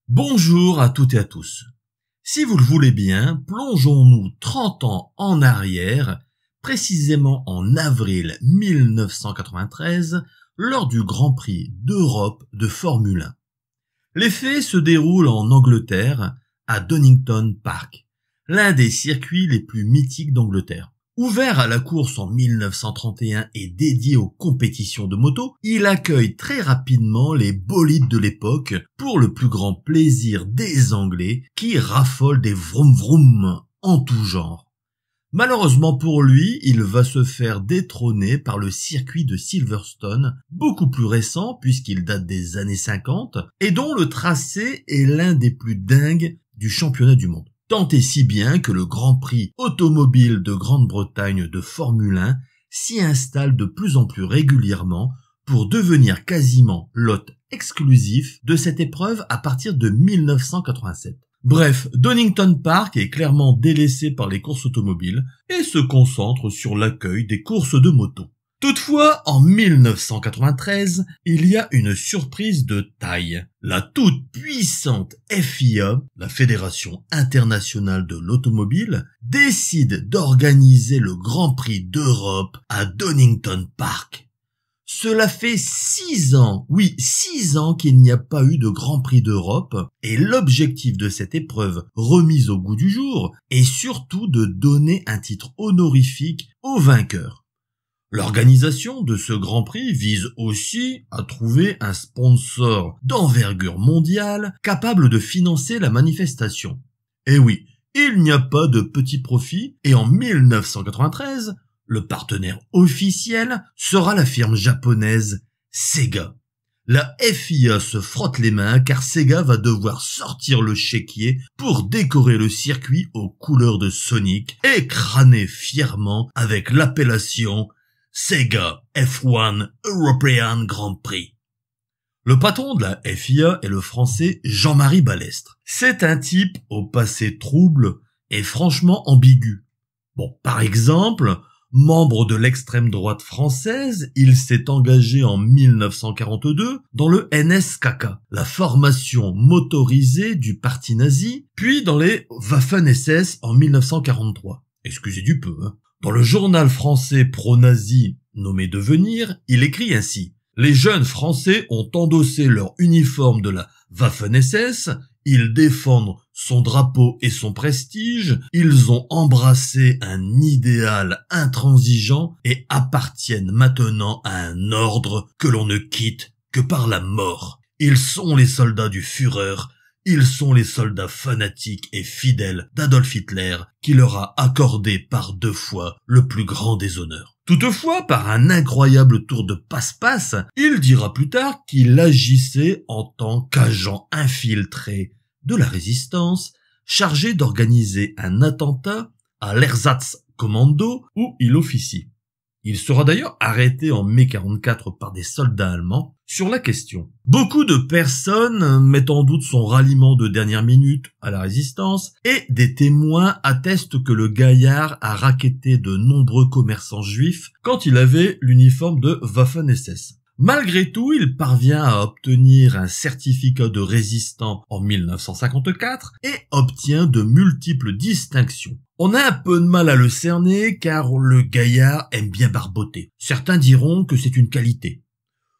Bonjour à toutes et à tous. Si vous le voulez bien, plongeons-nous 30 ans en arrière, précisément en avril 1993, lors du Grand Prix d'Europe de Formule 1. Les faits se déroulent en Angleterre, à Donington Park, l'un des circuits les plus mythiques d'Angleterre. Ouvert à la course en 1931 et dédié aux compétitions de moto, il accueille très rapidement les bolides de l'époque pour le plus grand plaisir des Anglais qui raffolent des vroom vroom en tout genre. Malheureusement pour lui, il va se faire détrôner par le circuit de Silverstone, beaucoup plus récent puisqu'il date des années 50 et dont le tracé est l'un des plus dingues du championnat du monde. Tant et si bien que le Grand Prix automobile de Grande-Bretagne de Formule 1 s'y installe de plus en plus régulièrement pour devenir quasiment l'hôte exclusif de cette épreuve à partir de 1987. Bref, Donington Park est clairement délaissé par les courses automobiles et se concentre sur l'accueil des courses de moto. Toutefois, en 1993, il y a une surprise de taille. La toute puissante FIA, la Fédération internationale de l'automobile, décide d'organiser le Grand Prix d'Europe à Donington Park. Cela fait 6 ans, oui, 6 ans qu'il n'y a pas eu de Grand Prix d'Europe, et l'objectif de cette épreuve remise au goût du jour est surtout de donner un titre honorifique au vainqueur. L'organisation de ce Grand Prix vise aussi à trouver un sponsor d'envergure mondiale capable de financer la manifestation. Et oui, il n'y a pas de petit profit et en 1993, le partenaire officiel sera la firme japonaise Sega. La FIA se frotte les mains car Sega va devoir sortir le chéquier pour décorer le circuit aux couleurs de Sonic et crâner fièrement avec l'appellation Sega F1 European Grand Prix. Le patron de la FIA est le français Jean-Marie Balestre. C'est un type au passé trouble et franchement ambigu. Bon, par exemple, membre de l'extrême droite française, il s'est engagé en 1942 dans le NSKK, la formation motorisée du parti nazi, puis dans les Waffen-SS en 1943. Excusez du peu, hein. Dans le journal français pro-nazi nommé Devenir, il écrit ainsi: « Les jeunes Français ont endossé leur uniforme de la Waffen-SS, ils défendent son drapeau et son prestige, ils ont embrassé un idéal intransigeant et appartiennent maintenant à un ordre que l'on ne quitte que par la mort. Ils sont les soldats du Führer. Ils sont les soldats fanatiques et fidèles d'Adolf Hitler qui leur a accordé par 2 fois le plus grand des honneurs. » Toutefois, par un incroyable tour de passe-passe, il dira plus tard qu'il agissait en tant qu'agent infiltré de la résistance, chargé d'organiser un attentat à l'Ersatzkommando où il officie. Il sera d'ailleurs arrêté en mai 44 par des soldats allemands sur la question. Beaucoup de personnes mettent en doute son ralliement de dernière minute à la résistance et des témoins attestent que le gaillard a racketé de nombreux commerçants juifs quand il avait l'uniforme de Waffen-SS. Malgré tout, il parvient à obtenir un certificat de résistant en 1954 et obtient de multiples distinctions. On a un peu de mal à le cerner car le gaillard aime bien barboter. Certains diront que c'est une qualité.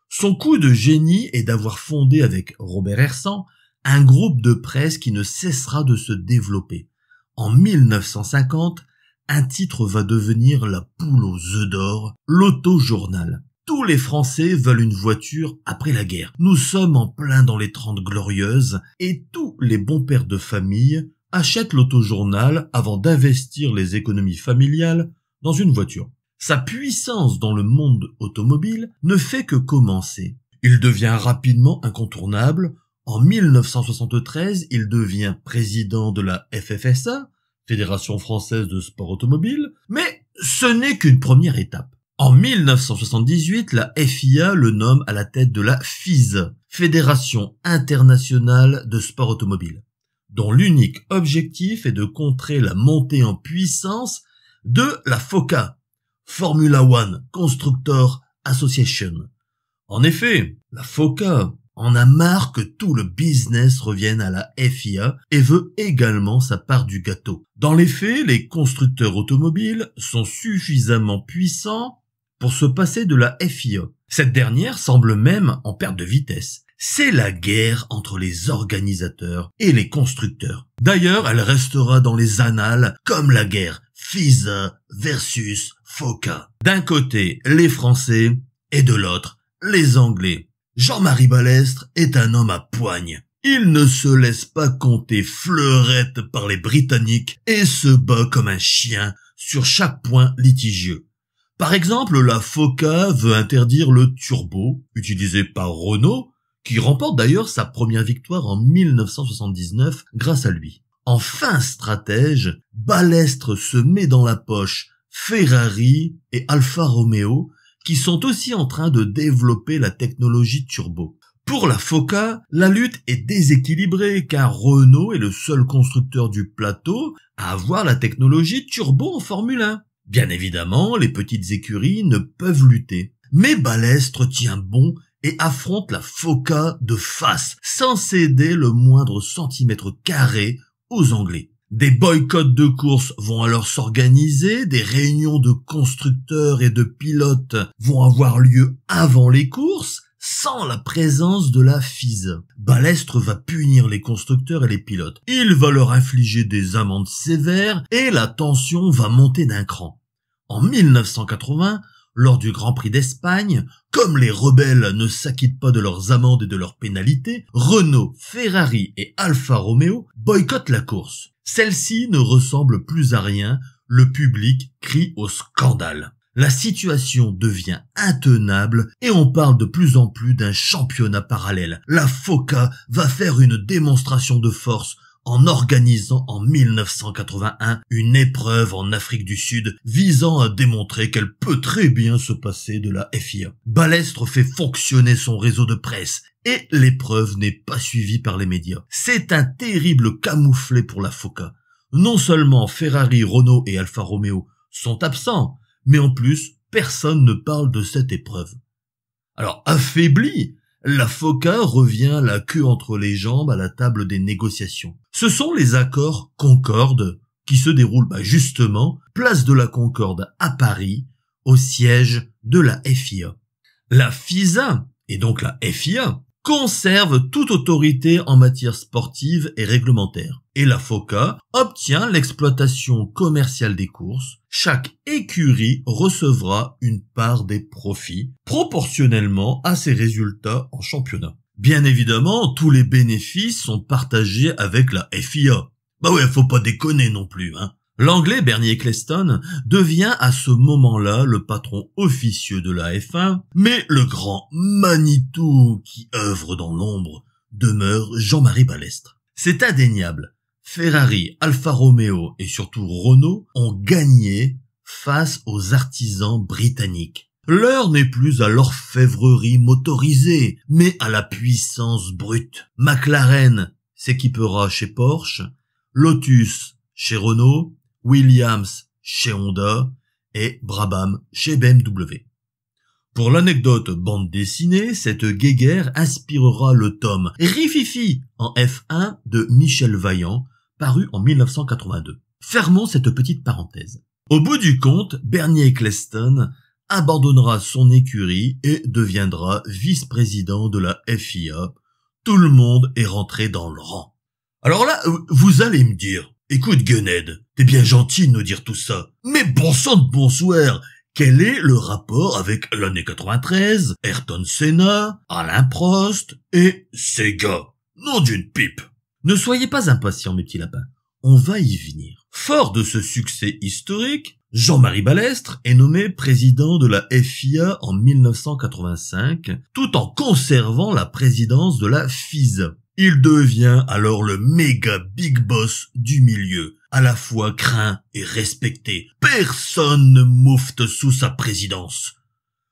Son coup de génie est d'avoir fondé avec Robert Hersan un groupe de presse qui ne cessera de se développer. En 1950, un titre va devenir la poule aux œufs d'or, l'Auto-Journal. Tous les Français veulent une voiture après la guerre. Nous sommes en plein dans les 30 glorieuses et tous les bons pères de famille achètent l'Auto-Journal avant d'investir les économies familiales dans une voiture. Sa puissance dans le monde automobile ne fait que commencer. Il devient rapidement incontournable. En 1973, il devient président de la FFSA, Fédération française de sport automobile, mais ce n'est qu'une première étape. En 1978, la FIA le nomme à la tête de la FISA, Fédération internationale de sport automobile, dont l'unique objectif est de contrer la montée en puissance de la FOCA, Formula One Constructor Association. En effet, la FOCA, en a marre que tout le business revienne à la FIA et veut également sa part du gâteau. Dans les faits, les constructeurs automobiles sont suffisamment puissants pour se passer de la FIA. Cette dernière semble même en perte de vitesse. C'est la guerre entre les organisateurs et les constructeurs. D'ailleurs, elle restera dans les annales comme la guerre FISA versus FOCA. D'un côté, les Français et de l'autre, les Anglais. Jean-Marie Balestre est un homme à poigne. Il ne se laisse pas compter fleurette par les Britanniques et se bat comme un chien sur chaque point litigieux. Par exemple, la FOCA veut interdire le turbo, utilisé par Renault, qui remporte d'ailleurs sa première victoire en 1979 grâce à lui. En fin stratège, Balestre se met dans la poche Ferrari et Alfa Romeo, qui sont aussi en train de développer la technologie turbo. Pour la FOCA, la lutte est déséquilibrée car Renault est le seul constructeur du plateau à avoir la technologie turbo en Formule 1. Bien évidemment, les petites écuries ne peuvent lutter. Mais Balestre tient bon et affronte la FOCA de face, sans céder le moindre centimètre carré aux Anglais. Des boycotts de courses vont alors s'organiser, des réunions de constructeurs et de pilotes vont avoir lieu avant les courses, sans la présence de la FISA. Balestre va punir les constructeurs et les pilotes. Il va leur infliger des amendes sévères et la tension va monter d'un cran. En 1980, lors du Grand Prix d'Espagne, comme les rebelles ne s'acquittent pas de leurs amendes et de leurs pénalités, Renault, Ferrari et Alfa Romeo boycottent la course. Celle-ci ne ressemble plus à rien, le public crie au scandale. La situation devient intenable et on parle de plus en plus d'un championnat parallèle. La FOCA va faire une démonstration de force en organisant en 1981 une épreuve en Afrique du Sud visant à démontrer qu'elle peut très bien se passer de la FIA. Balestre fait fonctionner son réseau de presse et l'épreuve n'est pas suivie par les médias. C'est un terrible camouflet pour la FOCA. Non seulement Ferrari, Renault et Alfa Romeo sont absents, mais en plus, personne ne parle de cette épreuve. Alors, affaiblie, la FOCA revient la queue entre les jambes à la table des négociations. Ce sont les accords Concorde qui se déroulent justement place de la Concorde à Paris, au siège de la FIA. La FISA, et donc la FIA, conserve toute autorité en matière sportive et réglementaire. Et la FOCA obtient l'exploitation commerciale des courses. Chaque écurie recevra une part des profits proportionnellement à ses résultats en championnat. Bien évidemment, tous les bénéfices sont partagés avec la FIA. Bah ouais, faut pas déconner non plus, hein. L'anglais Bernie Ecclestone devient à ce moment-là le patron officieux de la F1, mais le grand Manitou qui œuvre dans l'ombre demeure Jean-Marie Balestre. C'est indéniable. Ferrari, Alfa Romeo et surtout Renault ont gagné face aux artisans britanniques. L'heure n'est plus à l'orfèvrerie motorisée, mais à la puissance brute. McLaren s'équipera chez Porsche, Lotus chez Renault, Williams chez Honda et Brabham chez BMW. Pour l'anecdote bande dessinée, cette guéguerre inspirera le tome Rififi en F1 de Michel Vaillant, paru en 1982. Fermons cette petite parenthèse. Au bout du compte, Bernie Ecclestone abandonnera son écurie et deviendra vice-président de la FIA. Tout le monde est rentré dans le rang. Alors là, vous allez me dire, écoute Guened, t'es bien gentil de nous dire tout ça, mais bon sang de bonsoir, quel est le rapport avec l'année 93, Ayrton Senna, Alain Prost et Sega? Nom d'une pipe. Ne soyez pas impatients, mes petits lapins. On va y venir. Fort de ce succès historique, Jean-Marie Balestre est nommé président de la FIA en 1985, tout en conservant la présidence de la FISA. Il devient alors le méga big boss du milieu, à la fois craint et respecté. Personne ne moufte sous sa présidence.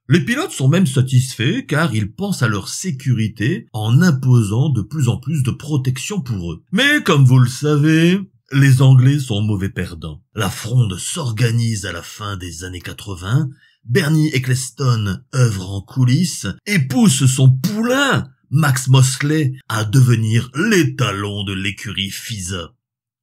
Les pilotes sont même satisfaits car ils pensent à leur sécurité en imposant de plus en plus de protection pour eux. Mais comme vous le savez, les Anglais sont mauvais perdants. La fronde s'organise à la fin des années 80, Bernie Ecclestone œuvre en coulisses et pousse son poulain, Max Mosley à devenir l'étalon de l'écurie FISA.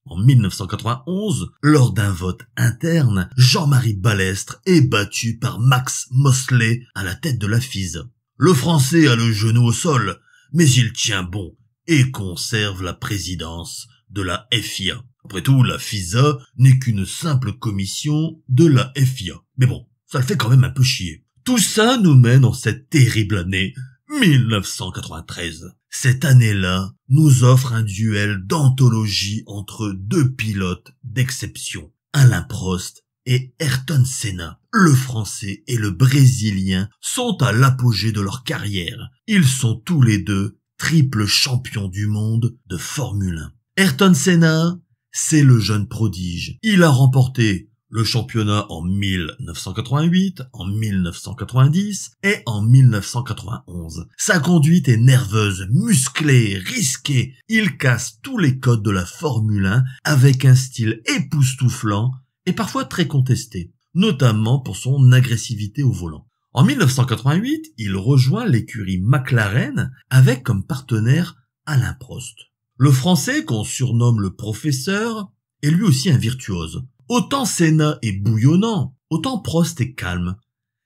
En 1991, lors d'un vote interne, Jean-Marie Balestre est battu par Max Mosley à la tête de la FISA. Le Français a le genou au sol, mais il tient bon et conserve la présidence de la FIA. Après tout, la FISA n'est qu'une simple commission de la FIA. Mais bon, ça le fait quand même un peu chier. Tout ça nous mène en cette terrible année 1993. Cette année-là nous offre un duel d'anthologie entre deux pilotes d'exception, Alain Prost et Ayrton Senna. Le Français et le Brésilien sont à l'apogée de leur carrière. Ils sont tous les deux triples champions du monde de Formule 1. Ayrton Senna, c'est le jeune prodige. Il a remporté le championnat en 1988, en 1990 et en 1991. Sa conduite est nerveuse, musclée, risquée. Il casse tous les codes de la Formule 1 avec un style époustouflant et parfois très contesté, notamment pour son agressivité au volant. En 1988, il rejoint l'écurie McLaren avec comme partenaire Alain Prost. Le Français, qu'on surnomme le professeur, est lui aussi un virtuose. Autant Senna est bouillonnant, autant Prost est calme.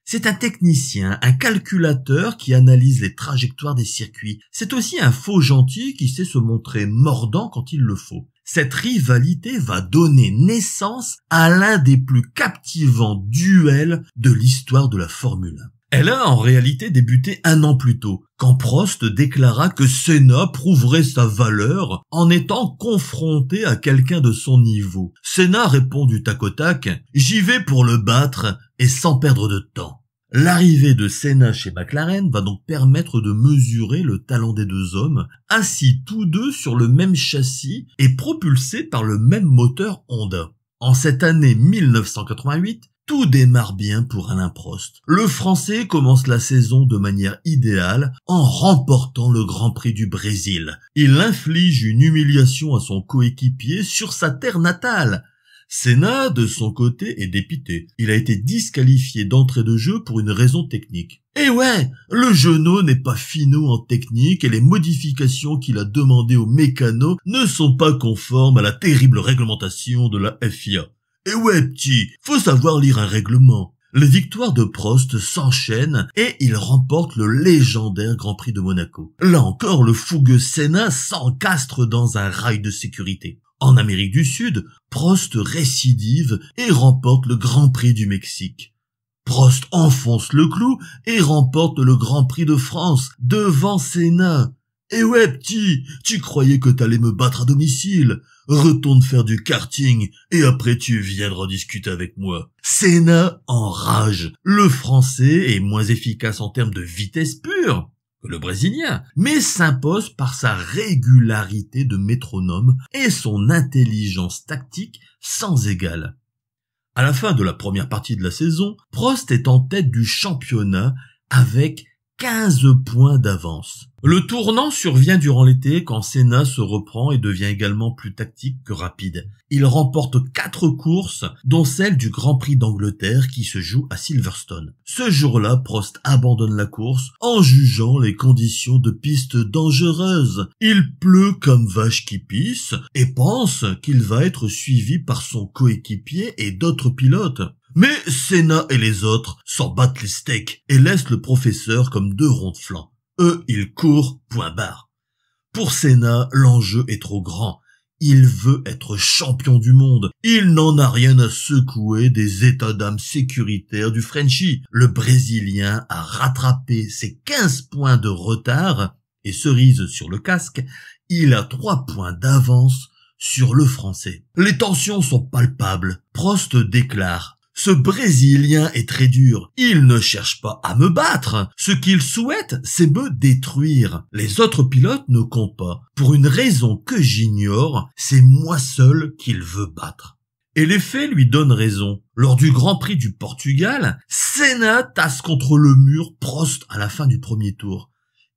C'est un technicien, un calculateur qui analyse les trajectoires des circuits. C'est aussi un faux gentil qui sait se montrer mordant quand il le faut. Cette rivalité va donner naissance à l'un des plus captivants duels de l'histoire de la Formule 1. Elle a en réalité débuté un an plus tôt, quand Prost déclara que Senna prouverait sa valeur en étant confronté à quelqu'un de son niveau. Senna répond du tac au tac « J'y vais pour le battre et sans perdre de temps ». L'arrivée de Senna chez McLaren va donc permettre de mesurer le talent des deux hommes, assis tous deux sur le même châssis et propulsés par le même moteur Honda. En cette année 1988, tout démarre bien pour Alain Prost. Le Français commence la saison de manière idéale en remportant le Grand Prix du Brésil. Il inflige une humiliation à son coéquipier sur sa terre natale. Senna, de son côté, est dépité. Il a été disqualifié d'entrée de jeu pour une raison technique. Et ouais, le genou n'est pas finot en technique et les modifications qu'il a demandées aux mécanos ne sont pas conformes à la terrible réglementation de la FIA. Et ouais petit, faut savoir lire un règlement. Les victoires de Prost s'enchaînent et il remporte le légendaire Grand Prix de Monaco. Là encore, le fougueux Senna s'encastre dans un rail de sécurité. En Amérique du Sud, Prost récidive et remporte le Grand Prix du Mexique. Prost enfonce le clou et remporte le Grand Prix de France devant Senna. Et ouais petit, tu croyais que t'allais me battre à domicile. Retourne faire du karting et après tu viendras discuter avec moi. Senna enrage. Le Français est moins efficace en termes de vitesse pure que le Brésilien, mais s'impose par sa régularité de métronome et son intelligence tactique sans égale. À la fin de la première partie de la saison, Prost est en tête du championnat avec 15 points d'avance. Le tournant survient durant l'été quand Senna se reprend et devient également plus tactique que rapide. Il remporte 4 courses, dont celle du Grand Prix d'Angleterre qui se joue à Silverstone. Ce jour-là, Prost abandonne la course en jugeant les conditions de piste dangereuses. Il pleut comme vache qui pisse et pense qu'il va être suivi par son coéquipier et d'autres pilotes. Mais Senna et les autres s'en battent les steaks et laissent le professeur comme deux ronds de flanc. Eux, ils courent, point barre. Pour Senna, l'enjeu est trop grand. Il veut être champion du monde. Il n'en a rien à secouer des états d'âme sécuritaires du Frenchie. Le Brésilien a rattrapé ses 15 points de retard et cerise sur le casque, il a 3 points d'avance sur le Français. Les tensions sont palpables. Prost déclare: ce Brésilien est très dur. Il ne cherche pas à me battre. Ce qu'il souhaite, c'est me détruire. Les autres pilotes ne comptent pas. Pour une raison que j'ignore, c'est moi seul qu'il veut battre. Et les faits lui donnent raison. Lors du Grand Prix du Portugal, Senna tasse contre le mur Prost à la fin du premier tour.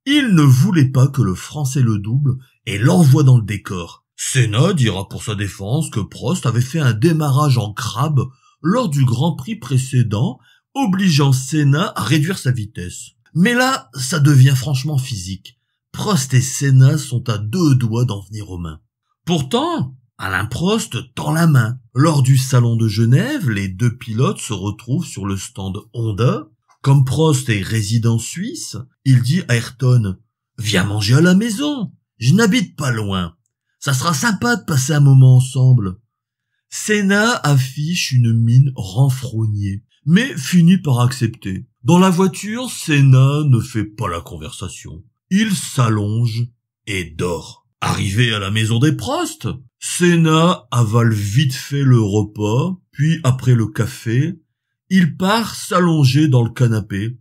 Il ne voulait pas que le Français le double et l'envoie dans le décor. Senna dira pour sa défense que Prost avait fait un démarrage en crabe lors du Grand Prix précédent, obligeant Senna à réduire sa vitesse. Mais là, ça devient franchement physique. Prost et Senna sont à 2 doigts d'en venir aux mains. Pourtant, Alain Prost tend la main. Lors du salon de Genève, les 2 pilotes se retrouvent sur le stand Honda. Comme Prost est résident suisse, il dit à Ayrton « Viens manger à la maison, je n'habite pas loin. Ça sera sympa de passer un moment ensemble. » Senna affiche une mine renfrognée, mais finit par accepter. Dans la voiture, Senna ne fait pas la conversation. Il s'allonge et dort. Arrivé à la maison des Prost, Senna avale vite fait le repas, puis après le café, il part s'allonger dans le canapé.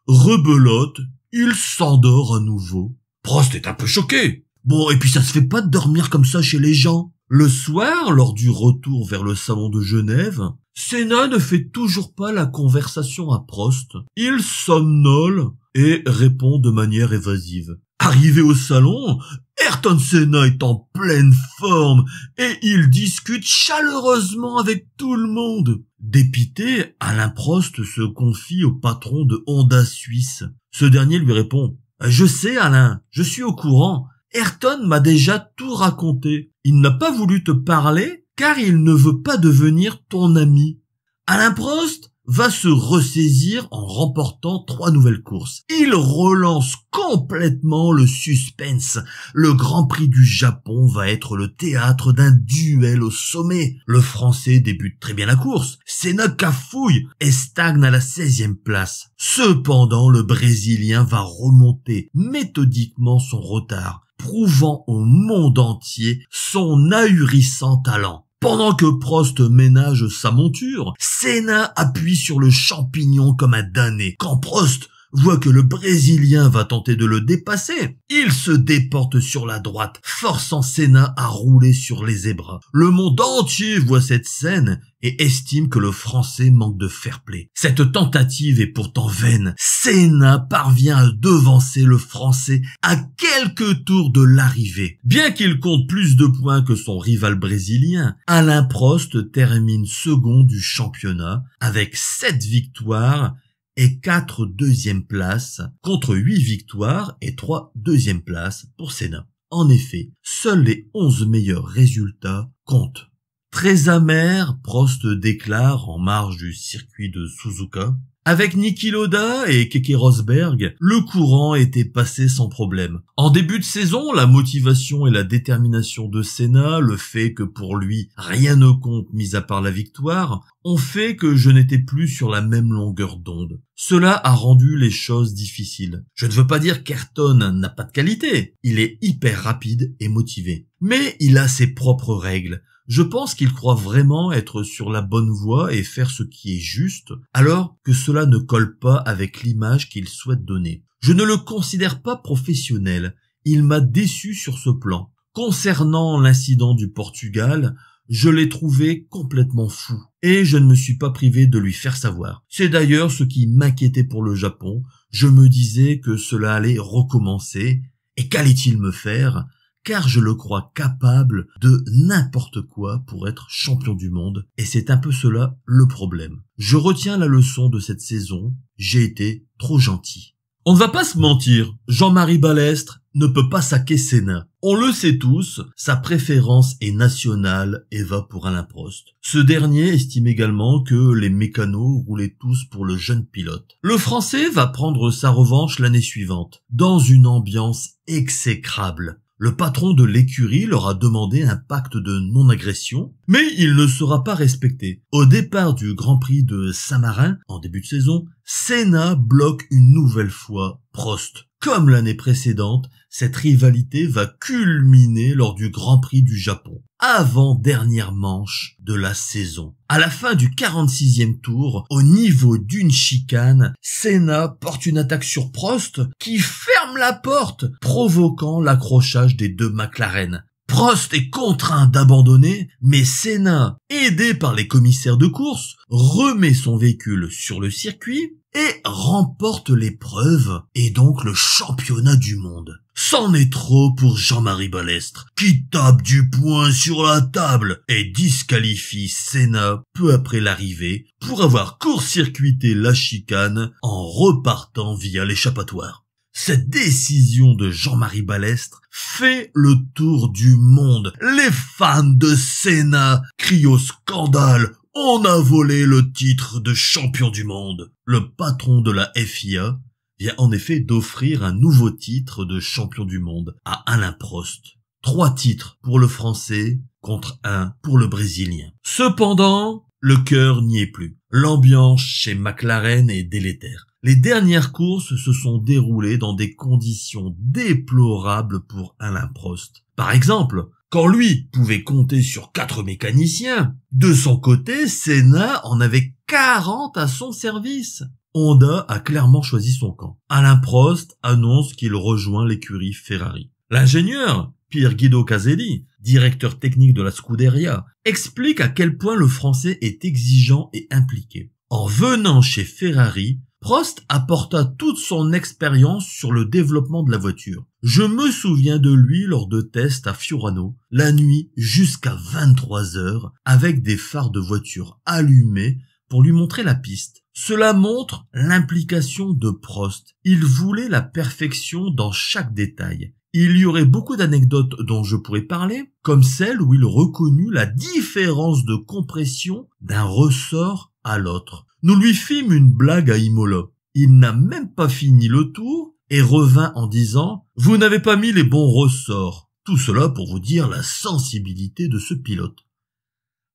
Rebelote, il s'endort à nouveau. Prost est un peu choqué. Bon, et puis ça se fait pas de dormir comme ça chez les gens. Le soir, lors du retour vers le salon de Genève, Senna ne fait toujours pas la conversation à Prost. Il somnole et répond de manière évasive. Arrivé au salon, Ayrton Senna est en pleine forme et il discute chaleureusement avec tout le monde. Dépité, Alain Prost se confie au patron de Honda Suisse. Ce dernier lui répond « Je sais Alain, je suis au courant. Ayrton m'a déjà tout raconté. Il n'a pas voulu te parler car il ne veut pas devenir ton ami. » Alain Prost va se ressaisir en remportant 3 nouvelles courses. Il relance complètement le suspense. Le Grand Prix du Japon va être le théâtre d'un duel au sommet. Le Français débute très bien la course. Senna cafouille et stagne à la 16e place. Cependant, le Brésilien va remonter méthodiquement son retard, prouvant au monde entier son ahurissant talent. Pendant que Prost ménage sa monture, Senna appuie sur le champignon comme un damné. Quand Prost voit que le Brésilien va tenter de le dépasser, il se déporte sur la droite, forçant Senna à rouler sur les zébras. Le monde entier voit cette scène et estime que le Français manque de fair-play. Cette tentative est pourtant vaine. Senna parvient à devancer le Français à quelques tours de l'arrivée. Bien qu'il compte plus de points que son rival brésilien, Alain Prost termine second du championnat avec 7 victoires et 4 deuxièmes places contre 8 victoires et 3 deuxièmes places pour Senna. En effet, seuls les 11 meilleurs résultats comptent. Très amer, Prost déclare en marge du circuit de Suzuka: avec Niki Lauda et Keke Rosberg, le courant était passé sans problème. En début de saison, la motivation et la détermination de Senna, le fait que pour lui rien ne compte mis à part la victoire, ont fait que je n'étais plus sur la même longueur d'onde. Cela a rendu les choses difficiles. Je ne veux pas dire qu'Ayrton n'a pas de qualité, il est hyper rapide et motivé. Mais il a ses propres règles. Je pense qu'il croit vraiment être sur la bonne voie et faire ce qui est juste, alors que cela ne colle pas avec l'image qu'il souhaite donner. Je ne le considère pas professionnel, il m'a déçu sur ce plan. Concernant l'incident du Portugal, je l'ai trouvé complètement fou, et je ne me suis pas privé de lui faire savoir. C'est d'ailleurs ce qui m'inquiétait pour le Japon, je me disais que cela allait recommencer, et qu'allait-il me faire ? Car je le crois capable de n'importe quoi pour être champion du monde, et c'est un peu cela le problème. Je retiens la leçon de cette saison, j'ai été trop gentil. On ne va pas se mentir, Jean-Marie Balestre ne peut pas saquer Senna. On le sait tous, sa préférence est nationale et va pour Alain Prost. Ce dernier estime également que les mécanos roulaient tous pour le jeune pilote. Le Français va prendre sa revanche l'année suivante, dans une ambiance exécrable. Le patron de l'écurie leur a demandé un pacte de non-agression, mais il ne sera pas respecté. Au départ du Grand Prix de Saint-Marin, en début de saison, Senna bloque une nouvelle fois Prost. Comme l'année précédente, cette rivalité va culminer lors du Grand Prix du Japon, avant-dernière manche de la saison. À la fin du 46e tour, au niveau d'une chicane, Senna porte une attaque sur Prost qui ferme la porte, provoquant l'accrochage des 2 McLaren. Prost est contraint d'abandonner, mais Senna, aidé par les commissaires de course, remet son véhicule sur le circuit et remporte l'épreuve, et donc le championnat du monde. C'en est trop pour Jean-Marie Balestre, qui tape du poing sur la table et disqualifie Senna peu après l'arrivée pour avoir court-circuité la chicane en repartant via l'échappatoire. Cette décision de Jean-Marie Balestre fait le tour du monde. Les fans de Senna crient au scandale. On a volé le titre de champion du monde. Le patron de la FIA vient en effet d'offrir un nouveau titre de champion du monde à Alain Prost. 3 titres pour le Français contre 1 pour le Brésilien. Cependant, le cœur n'y est plus. L'ambiance chez McLaren est délétère. Les dernières courses se sont déroulées dans des conditions déplorables pour Alain Prost. Par exemple, quand lui pouvait compter sur 4 mécaniciens, de son côté, Senna en avait 40 à son service. Honda a clairement choisi son camp. Alain Prost annonce qu'il rejoint l'écurie Ferrari. L'ingénieur, Pier Guido Caselli, directeur technique de la Scuderia, explique à quel point le Français est exigeant et impliqué. En venant chez Ferrari, Prost apporta toute son expérience sur le développement de la voiture. Je me souviens de lui lors de tests à Fiorano, la nuit jusqu'à 23 heures, avec des phares de voiture allumés pour lui montrer la piste. Cela montre l'implication de Prost. Il voulait la perfection dans chaque détail. Il y aurait beaucoup d'anecdotes dont je pourrais parler, comme celle où il reconnut la différence de compression d'un ressort à l'autre. Nous lui fîmes une blague à Imola. Il n'a même pas fini le tour et revint en disant « Vous n'avez pas mis les bons ressorts ». Tout cela pour vous dire la sensibilité de ce pilote.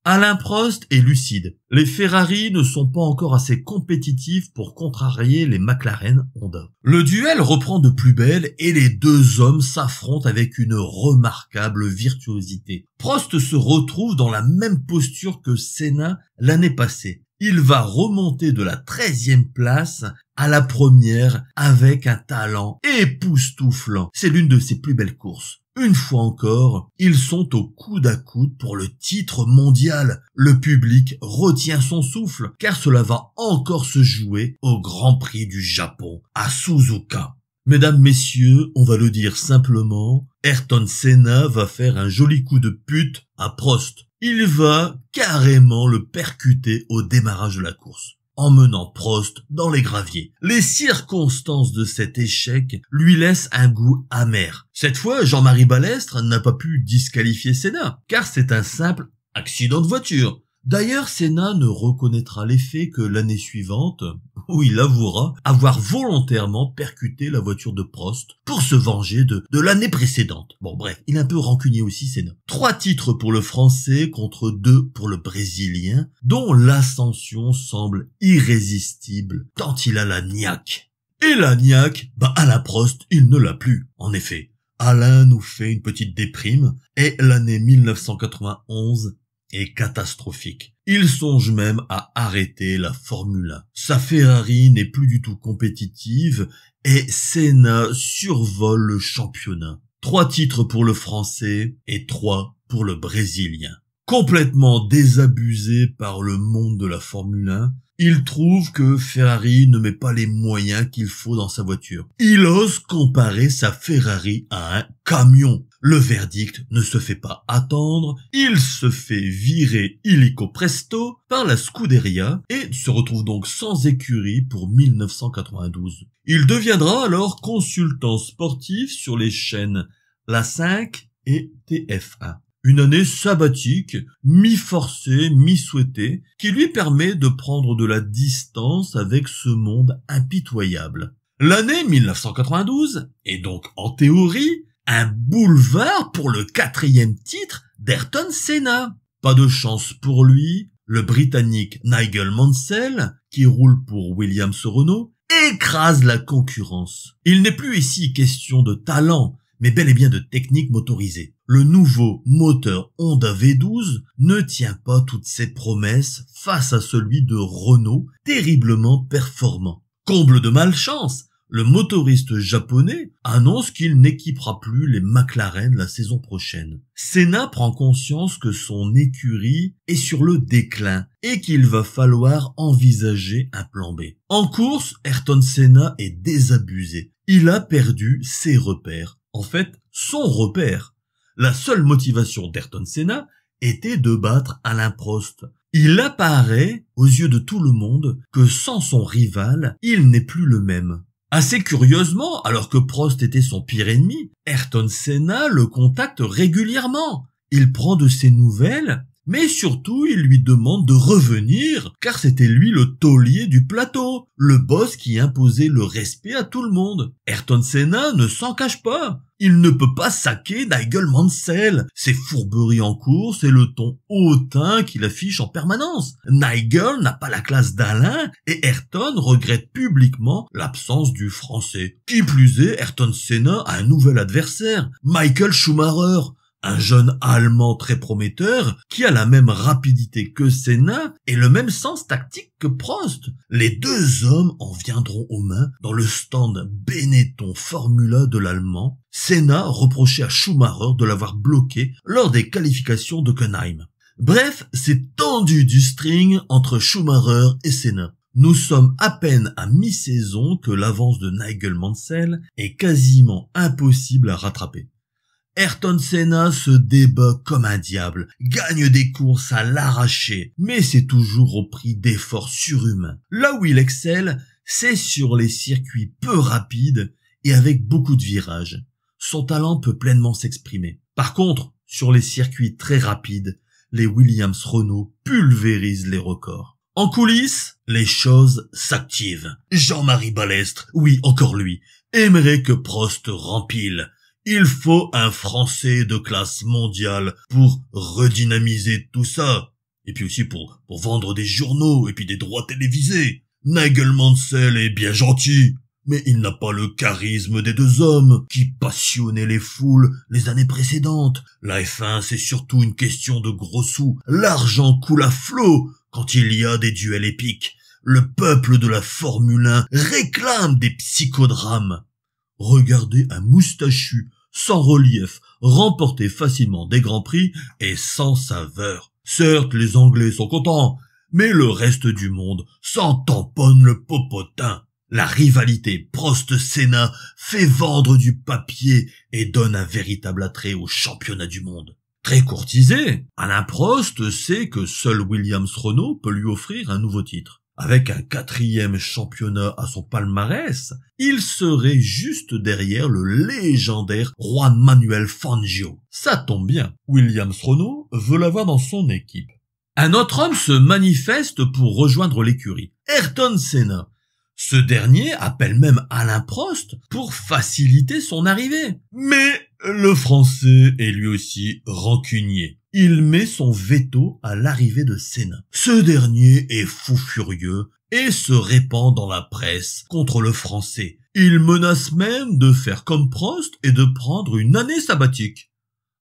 Alain Prost est lucide. Les Ferrari ne sont pas encore assez compétitifs pour contrarier les McLaren Honda. Le duel reprend de plus belle et les deux hommes s'affrontent avec une remarquable virtuosité. Prost se retrouve dans la même posture que Senna l'année passée. Il va remonter de la 13e place à la première avec un talent époustouflant. C'est l'une de ses plus belles courses. Une fois encore, ils sont au coude à coude pour le titre mondial. Le public retient son souffle car cela va encore se jouer au Grand Prix du Japon à Suzuka. Mesdames, messieurs, on va le dire simplement, Ayrton Senna va faire un joli coup de pute à Prost. Il va carrément le percuter au démarrage de la course, emmenant Prost dans les graviers. Les circonstances de cet échec lui laissent un goût amer. Cette fois, Jean-Marie Balestre n'a pas pu disqualifier Senna, car c'est un simple accident de voiture. D'ailleurs, Senna ne reconnaîtra les faits que l'année suivante, où il avouera avoir volontairement percuté la voiture de Prost pour se venger de l'année précédente. Bon bref, il est un peu rancunier aussi, Senna. 3 titres pour le Français contre 2 pour le Brésilien, dont l'ascension semble irrésistible tant il a la niaque. Et la niaque, Alain Prost, il ne l'a plus, en effet. Alain nous fait une petite déprime, et l'année 1991 est catastrophique. Il songe même à arrêter la Formule 1. Sa Ferrari n'est plus du tout compétitive et Senna survole le championnat. 3 titres pour le Français et 3 pour le Brésilien. Complètement désabusé par le monde de la Formule 1, il trouve que Ferrari ne met pas les moyens qu'il faut dans sa voiture. Il ose comparer sa Ferrari à un camion. Le verdict ne se fait pas attendre, il se fait virer illico presto par la Scuderia et se retrouve donc sans écurie pour 1992. Il deviendra alors consultant sportif sur les chaînes La 5 et TF1. Une année sabbatique, mi-forcée, mi-souhaitée, qui lui permet de prendre de la distance avec ce monde impitoyable. L'année 1992 est donc en théorie un boulevard pour le 4e titre d'Ayrton Senna. Pas de chance pour lui, le Britannique Nigel Mansell, qui roule pour Williams-Renault, écrase la concurrence. Il n'est plus ici question de talent, mais bel et bien de technique motorisée. Le nouveau moteur Honda V12 ne tient pas toutes ses promesses face à celui de Renault, terriblement performant. Comble de malchance, le motoriste japonais annonce qu'il n'équipera plus les McLaren la saison prochaine. Senna prend conscience que son écurie est sur le déclin et qu'il va falloir envisager un plan B. En course, Ayrton Senna est désabusé. Il a perdu ses repères. En fait, son repère. La seule motivation d'Ayrton Senna était de battre Alain Prost. Il apparaît, aux yeux de tout le monde, que sans son rival, il n'est plus le même. Assez curieusement, alors que Prost était son pire ennemi, Ayrton Senna le contacte régulièrement. Il prend de ses nouvelles, mais surtout il lui demande de revenir, car c'était lui le taulier du plateau, le boss qui imposait le respect à tout le monde. Ayrton Senna ne s'en cache pas. Il ne peut pas saquer Nigel Mansell. Ses fourberies en course et le ton hautain qu'il affiche en permanence. Nigel n'a pas la classe d'Alain et Ayrton regrette publiquement l'absence du français. Qui plus est, Ayrton Senna a un nouvel adversaire, Michael Schumacher. Un jeune Allemand très prometteur qui a la même rapidité que Senna et le même sens tactique que Prost. Les deux hommes en viendront aux mains dans le stand Benetton Formula de l'Allemand. Senna reprochait à Schumacher de l'avoir bloqué lors des qualifications d'Hockenheim. Bref, c'est tendu du string entre Schumacher et Senna. Nous sommes à peine à mi-saison que l'avance de Nigel Mansell est quasiment impossible à rattraper. Ayrton Senna se débat comme un diable, gagne des courses à l'arraché, mais c'est toujours au prix d'efforts surhumains. Là où il excelle, c'est sur les circuits peu rapides et avec beaucoup de virages. Son talent peut pleinement s'exprimer. Par contre, sur les circuits très rapides, les Williams-Renault pulvérisent les records. En coulisses, les choses s'activent. Jean-Marie Balestre, oui encore lui, aimerait que Prost rempile. Il faut un Français de classe mondiale pour redynamiser tout ça. Et puis aussi pour vendre des journaux et puis des droits télévisés. Nigel Mansell est bien gentil, mais il n'a pas le charisme des deux hommes qui passionnaient les foules les années précédentes. La F1, c'est surtout une question de gros sous. L'argent coule à flot quand il y a des duels épiques. Le peuple de la Formule 1 réclame des psychodrames. Regardez un moustachu sans relief, remporter facilement des grands prix et sans saveur. Certes, les Anglais sont contents, mais le reste du monde s'en tamponne le popotin. La rivalité Prost-Senna fait vendre du papier et donne un véritable attrait au championnat du monde. Très courtisé, Alain Prost sait que seul Williams-Renault peut lui offrir un nouveau titre. Avec un 4e championnat à son palmarès, il serait juste derrière le légendaire Juan Manuel Fangio. Ça tombe bien, Williams-Renault veut l'avoir dans son équipe. Un autre homme se manifeste pour rejoindre l'écurie, Ayrton Senna. Ce dernier appelle même Alain Prost pour faciliter son arrivée. Mais le Français est lui aussi rancunier. Il met son veto à l'arrivée de Senna. Ce dernier est fou furieux et se répand dans la presse contre le Français. Il menace même de faire comme Prost et de prendre une année sabbatique,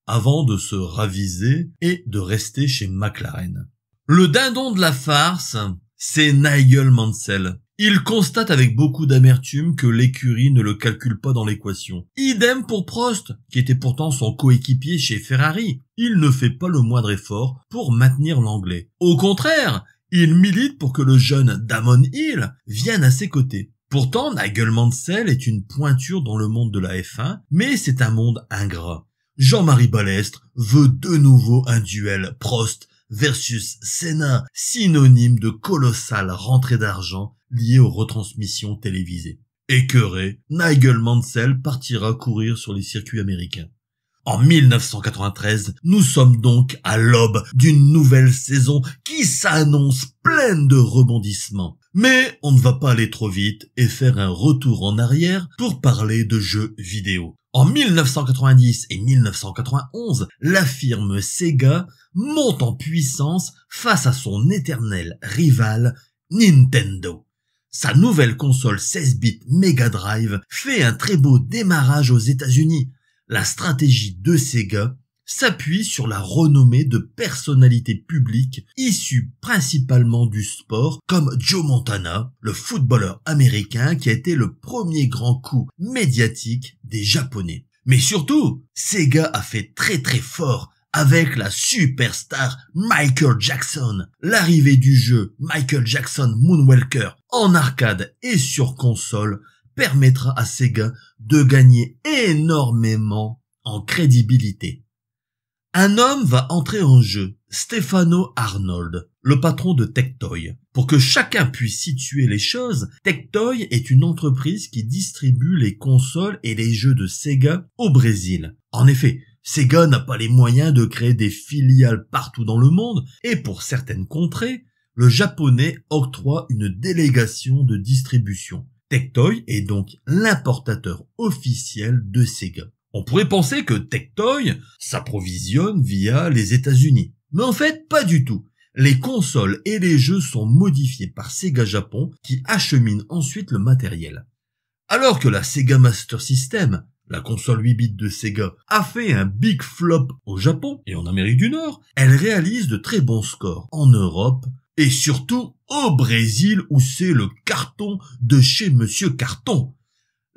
avant de se raviser et de rester chez McLaren. Le dindon de la farce, c'est Nigel Mansell. Il constate avec beaucoup d'amertume que l'écurie ne le calcule pas dans l'équation. Idem pour Prost, qui était pourtant son coéquipier chez Ferrari. Il ne fait pas le moindre effort pour maintenir l'anglais. Au contraire, il milite pour que le jeune Damon Hill vienne à ses côtés. Pourtant, Nigel Mansell est une pointure dans le monde de la F1, mais c'est un monde ingrat. Jean-Marie Balestre veut de nouveau un duel Prost versus Senna, synonyme de colossale rentrée d'argent liée aux retransmissions télévisées. Écœuré, Nigel Mansell partira courir sur les circuits américains. En 1993, nous sommes donc à l'aube d'une nouvelle saison qui s'annonce pleine de rebondissements. Mais on ne va pas aller trop vite et faire un retour en arrière pour parler de jeux vidéo. En 1990 et 1991, la firme Sega monte en puissance face à son éternel rival Nintendo. Sa nouvelle console 16 bits Mega Drive fait un très beau démarrage aux États-Unis. La stratégie de Sega s'appuie sur la renommée de personnalités publiques issues principalement du sport comme Joe Montana, le footballeur américain qui a été le premier grand coup médiatique des Japonais. Mais surtout, Sega a fait très très fort avec la superstar Michael Jackson. L'arrivée du jeu Michael Jackson Moonwalker en arcade et sur console permettra à Sega de gagner énormément en crédibilité. Un homme va entrer en jeu, Stefano Arnold, le patron de Tectoy. Pour que chacun puisse situer les choses, Tectoy est une entreprise qui distribue les consoles et les jeux de Sega au Brésil. En effet, Sega n'a pas les moyens de créer des filiales partout dans le monde et pour certaines contrées, le japonais octroie une délégation de distribution. Tectoy est donc l'importateur officiel de Sega. On pourrait penser que Tectoy s'approvisionne via les États-Unis. Mais en fait, pas du tout. Les consoles et les jeux sont modifiés par Sega Japon qui achemine ensuite le matériel. Alors que la Sega Master System, la console 8 bits de Sega, a fait un big flop au Japon et en Amérique du Nord, elle réalise de très bons scores en Europe et surtout au Brésil où c'est le carton de chez Monsieur Carton.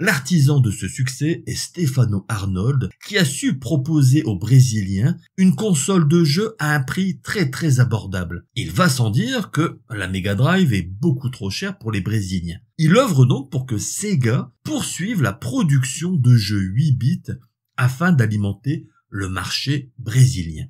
L'artisan de ce succès est Stefano Arnold qui a su proposer aux Brésiliens une console de jeu à un prix très abordable. Il va sans dire que la Mega Drive est beaucoup trop chère pour les Brésiliens. Il œuvre donc pour que Sega poursuive la production de jeux 8 bits afin d'alimenter le marché brésilien.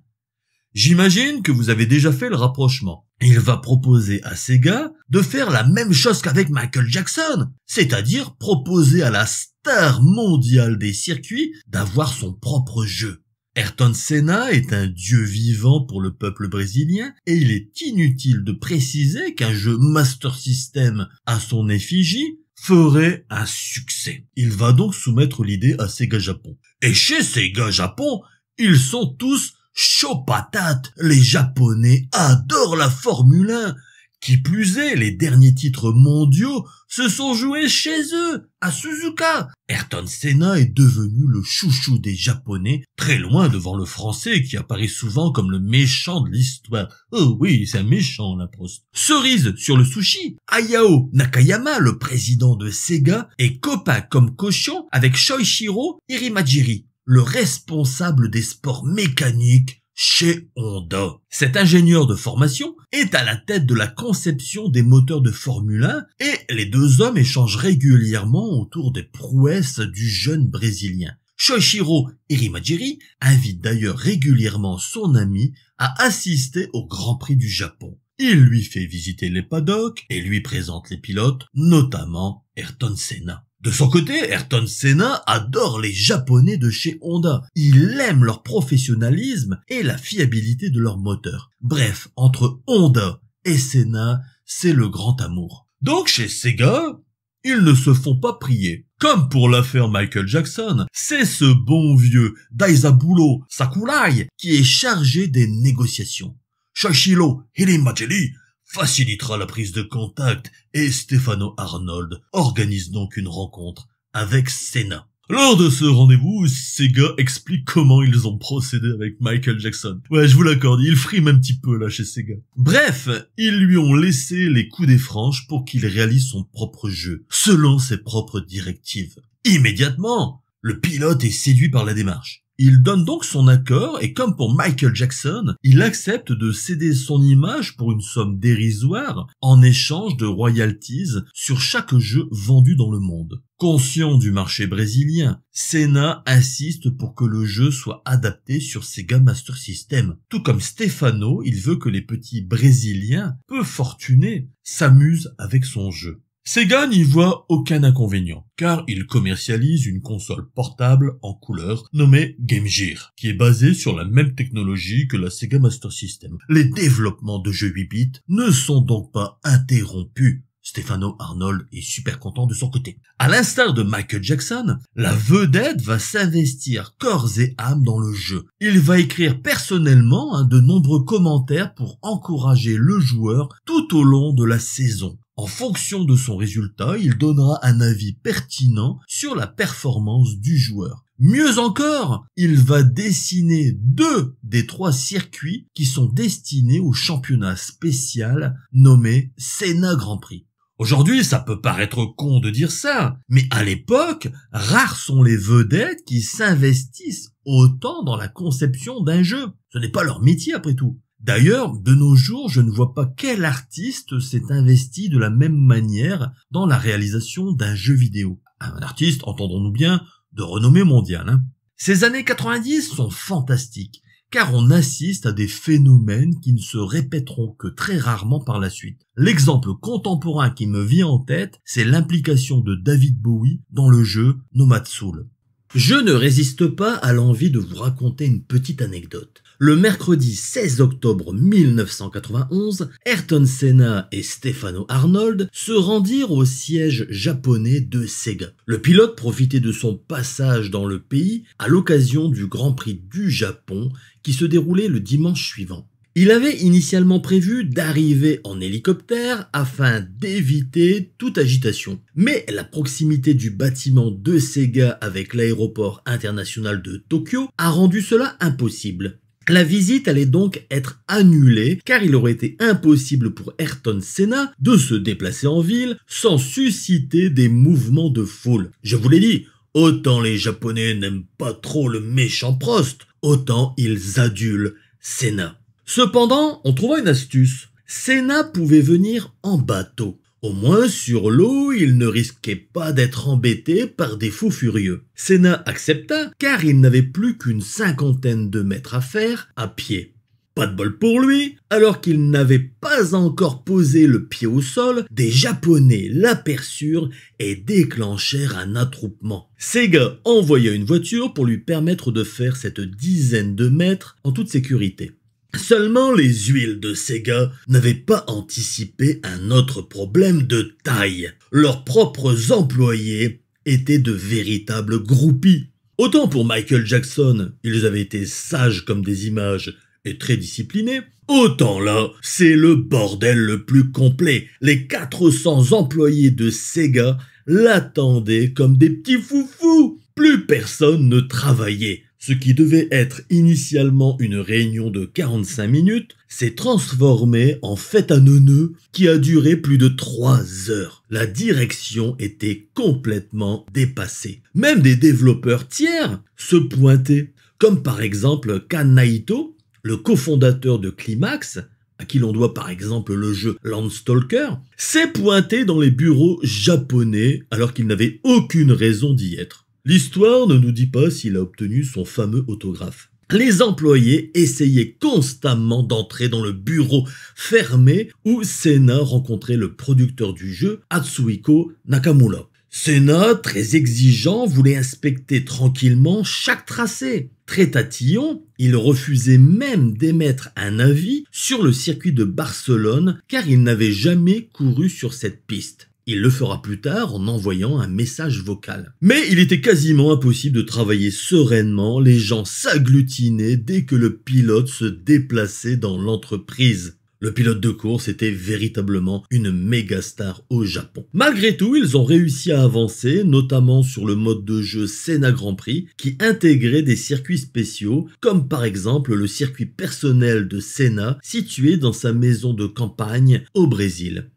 J'imagine que vous avez déjà fait le rapprochement. Il va proposer à Sega de faire la même chose qu'avec Michael Jackson, c'est-à-dire proposer à la star mondiale des circuits d'avoir son propre jeu. Ayrton Senna est un dieu vivant pour le peuple brésilien et il est inutile de préciser qu'un jeu Master System à son effigie ferait un succès. Il va donc soumettre l'idée à Sega Japon. Et chez Sega Japon, ils sont tous chaud patate, les Japonais adorent la Formule 1. Qui plus est, les derniers titres mondiaux se sont joués chez eux, à Suzuka. Ayrton Senna est devenu le chouchou des Japonais, très loin devant le français qui apparaît souvent comme le méchant de l'histoire. Oh oui, c'est un méchant, la Prost. Cerise sur le sushi, Hayao Nakayama, le président de Sega, est copain comme cochon avec Shoichiro Irimajiri, le responsable des sports mécaniques chez Honda. Cet ingénieur de formation est à la tête de la conception des moteurs de Formule 1 et les deux hommes échangent régulièrement autour des prouesses du jeune Brésilien. Shoichiro Irimajiri invite d'ailleurs régulièrement son ami à assister au Grand Prix du Japon. Il lui fait visiter les paddocks et lui présente les pilotes, notamment Ayrton Senna. De son côté, Ayrton Senna adore les Japonais de chez Honda. Il aime leur professionnalisme et la fiabilité de leur moteur. Bref, entre Honda et Senna, c'est le grand amour. Donc chez Sega, ils ne se font pas prier. Comme pour l'affaire Michael Jackson, c'est ce bon vieux Daisabulo Sakurai qui est chargé des négociations. Shoichiro Irimajiri facilitera la prise de contact et Stefano Arnold organise donc une rencontre avec Senna. Lors de ce rendez-vous, Sega explique comment ils ont procédé avec Michael Jackson. Ouais, je vous l'accorde, il frime un petit peu là chez Sega. Bref, ils lui ont laissé les coups des franches pour qu'il réalise son propre jeu, selon ses propres directives. Immédiatement, le pilote est séduit par la démarche. Il donne donc son accord et comme pour Michael Jackson, il accepte de céder son image pour une somme dérisoire en échange de royalties sur chaque jeu vendu dans le monde. Conscient du marché brésilien, Senna insiste pour que le jeu soit adapté sur Sega Master System. Tout comme Stefano, il veut que les petits Brésiliens, peu fortunés, s'amusent avec son jeu. Sega n'y voit aucun inconvénient, car il commercialise une console portable en couleur nommée Game Gear, qui est basée sur la même technologie que la Sega Master System. Les développements de jeux 8 bits ne sont donc pas interrompus. Stefano Arnold est super content de son côté. À l'instar de Michael Jackson, la vedette va s'investir corps et âme dans le jeu. Il va écrire personnellement de nombreux commentaires pour encourager le joueur tout au long de la saison. En fonction de son résultat, il donnera un avis pertinent sur la performance du joueur. Mieux encore, il va dessiner 2 des 3 circuits qui sont destinés au championnat spécial nommé Senna Grand Prix. Aujourd'hui, ça peut paraître con de dire ça, mais à l'époque, rares sont les vedettes qui s'investissent autant dans la conception d'un jeu. Ce n'est pas leur métier après tout. D'ailleurs, de nos jours, je ne vois pas quel artiste s'est investi de la même manière dans la réalisation d'un jeu vidéo. Un artiste, entendons-nous bien, de renommée mondiale. Ces années 90 sont fantastiques, car on assiste à des phénomènes qui ne se répéteront que très rarement par la suite. L'exemple contemporain qui me vient en tête, c'est l'implication de David Bowie dans le jeu Nomad Soul. Je ne résiste pas à l'envie de vous raconter une petite anecdote. Le mercredi 16 octobre 1991, Ayrton Senna et Stefano Arnold se rendirent au siège japonais de Sega. Le pilote profitait de son passage dans le pays à l'occasion du Grand Prix du Japon qui se déroulait le dimanche suivant. Il avait initialement prévu d'arriver en hélicoptère afin d'éviter toute agitation. Mais la proximité du bâtiment de Sega avec l'aéroport international de Tokyo a rendu cela impossible. La visite allait donc être annulée car il aurait été impossible pour Ayrton Senna de se déplacer en ville sans susciter des mouvements de foule. Je vous l'ai dit, autant les Japonais n'aiment pas trop le méchant Prost, autant ils adulent Senna. Cependant, on trouva une astuce. Senna pouvait venir en bateau. Au moins sur l'eau, il ne risquait pas d'être embêté par des fous furieux. Senna accepta car il n'avait plus qu'une 50aine de mètres à faire à pied. Pas de bol pour lui, alors qu'il n'avait pas encore posé le pied au sol, des Japonais l'aperçurent et déclenchèrent un attroupement. Sega envoya une voiture pour lui permettre de faire cette dizaine de mètres en toute sécurité. Seulement les huiles de Sega n'avaient pas anticipé un autre problème de taille. Leurs propres employés étaient de véritables groupies. Autant pour Michael Jackson, ils avaient été sages comme des images et très disciplinés, autant là, c'est le bordel le plus complet. Les 400 employés de Sega l'attendaient comme des petits foufous. Plus personne ne travaillait. Ce qui devait être initialement une réunion de 45 minutes s'est transformé en fête à neuneux qui a duré plus de 3 heures. La direction était complètement dépassée. Même des développeurs tiers se pointaient, comme par exemple Kan Naito, le cofondateur de Climax, à qui l'on doit par exemple le jeu Landstalker, s'est pointé dans les bureaux japonais alors qu'il n'avait aucune raison d'y être. L'histoire ne nous dit pas s'il a obtenu son fameux autographe. Les employés essayaient constamment d'entrer dans le bureau fermé où Senna rencontrait le producteur du jeu, Atsuhiko Nakamura. Senna, très exigeant, voulait inspecter tranquillement chaque tracé. Très tatillon, il refusait même d'émettre un avis sur le circuit de Barcelone car il n'avait jamais couru sur cette piste. Il le fera plus tard en envoyant un message vocal. Mais il était quasiment impossible de travailler sereinement, les gens s'agglutinaient dès que le pilote se déplaçait dans l'entreprise. Le pilote de course était véritablement une méga star au Japon. Malgré tout, ils ont réussi à avancer, notamment sur le mode de jeu Senna Grand Prix, qui intégrait des circuits spéciaux, comme par exemple le circuit personnel de Senna, situé dans sa maison de campagne au Brésil.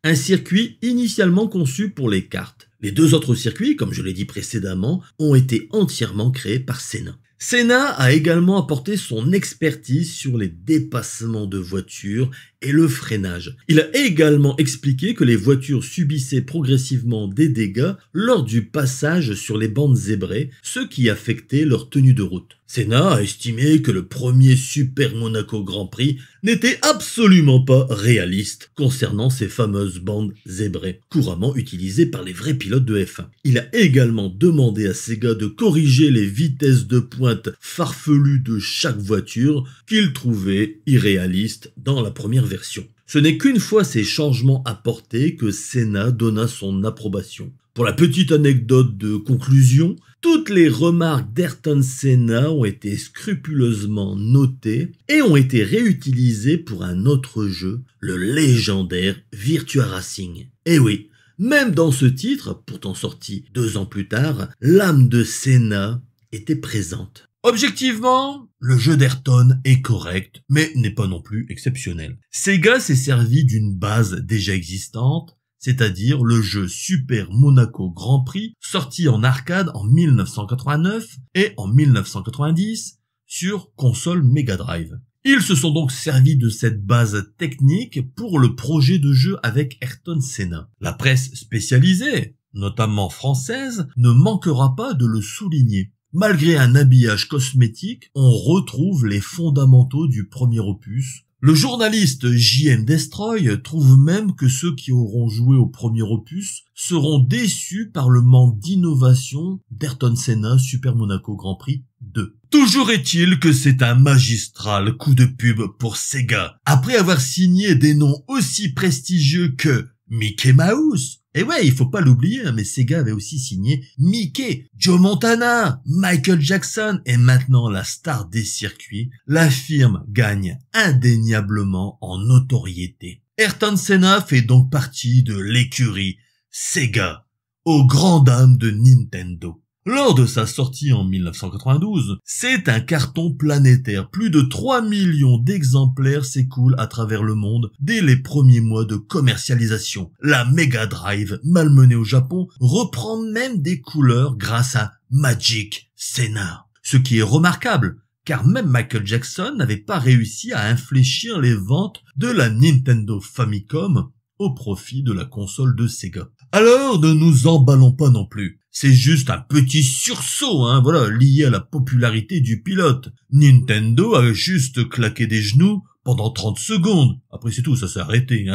Un circuit initialement conçu pour les karts. Les deux autres circuits, comme je l'ai dit précédemment, ont été entièrement créés par Senna. Senna a également apporté son expertise sur les dépassements de voitures et le freinage. Il a également expliqué que les voitures subissaient progressivement des dégâts lors du passage sur les bandes zébrées, ce qui affectait leur tenue de route. Senna a estimé que le premier Super Monaco Grand Prix n'était absolument pas réaliste concernant ces fameuses bandes zébrées, couramment utilisées par les vrais pilotes de F1. Il a également demandé à Sega de corriger les vitesses de pointe farfelues de chaque voiture qu'il trouvait irréalistes dans la première version. Ce n'est qu'une fois ces changements apportés que Senna donna son approbation. Pour la petite anecdote de conclusion, toutes les remarques d'Ayrton Senna ont été scrupuleusement notées et ont été réutilisées pour un autre jeu, le légendaire Virtua Racing. Et oui, même dans ce titre, pourtant sorti 2 ans plus tard, l'âme de Senna était présente. Objectivement, le jeu d'Ayrton est correct, mais n'est pas non plus exceptionnel. Sega s'est servi d'une base déjà existante, c'est-à-dire le jeu Super Monaco Grand Prix, sorti en arcade en 1989 et en 1990 sur console Mega Drive. Ils se sont donc servis de cette base technique pour le projet de jeu avec Ayrton Senna. La presse spécialisée, notamment française, ne manquera pas de le souligner. Malgré un habillage cosmétique, on retrouve les fondamentaux du premier opus. Le journaliste J.M. Destroy trouve même que ceux qui auront joué au premier opus seront déçus par le manque d'innovation d'Ayrton Senna Super Monaco Grand Prix 2. Toujours est-il que c'est un magistral coup de pub pour Sega. Après avoir signé des noms aussi prestigieux que Mickey Mouse, et ouais, il faut pas l'oublier, mais Sega avait aussi signé Mickey, Joe Montana, Michael Jackson et maintenant la star des circuits, la firme gagne indéniablement en notoriété. Ayrton Senna fait donc partie de l'écurie Sega, aux grandes dames de Nintendo. Lors de sa sortie en 1992, c'est un carton planétaire. Plus de 3 millions d'exemplaires s'écoulent à travers le monde dès les premiers mois de commercialisation. La Mega Drive, malmenée au Japon, reprend même des couleurs grâce à Magic Senna. Ce qui est remarquable, car même Michael Jackson n'avait pas réussi à infléchir les ventes de la Nintendo Famicom au profit de la console de Sega. Alors ne nous emballons pas non plus. C'est juste un petit sursaut, lié à la popularité du pilote. Nintendo a juste claqué des genoux pendant 30 secondes. Après c'est tout, ça s'est arrêté.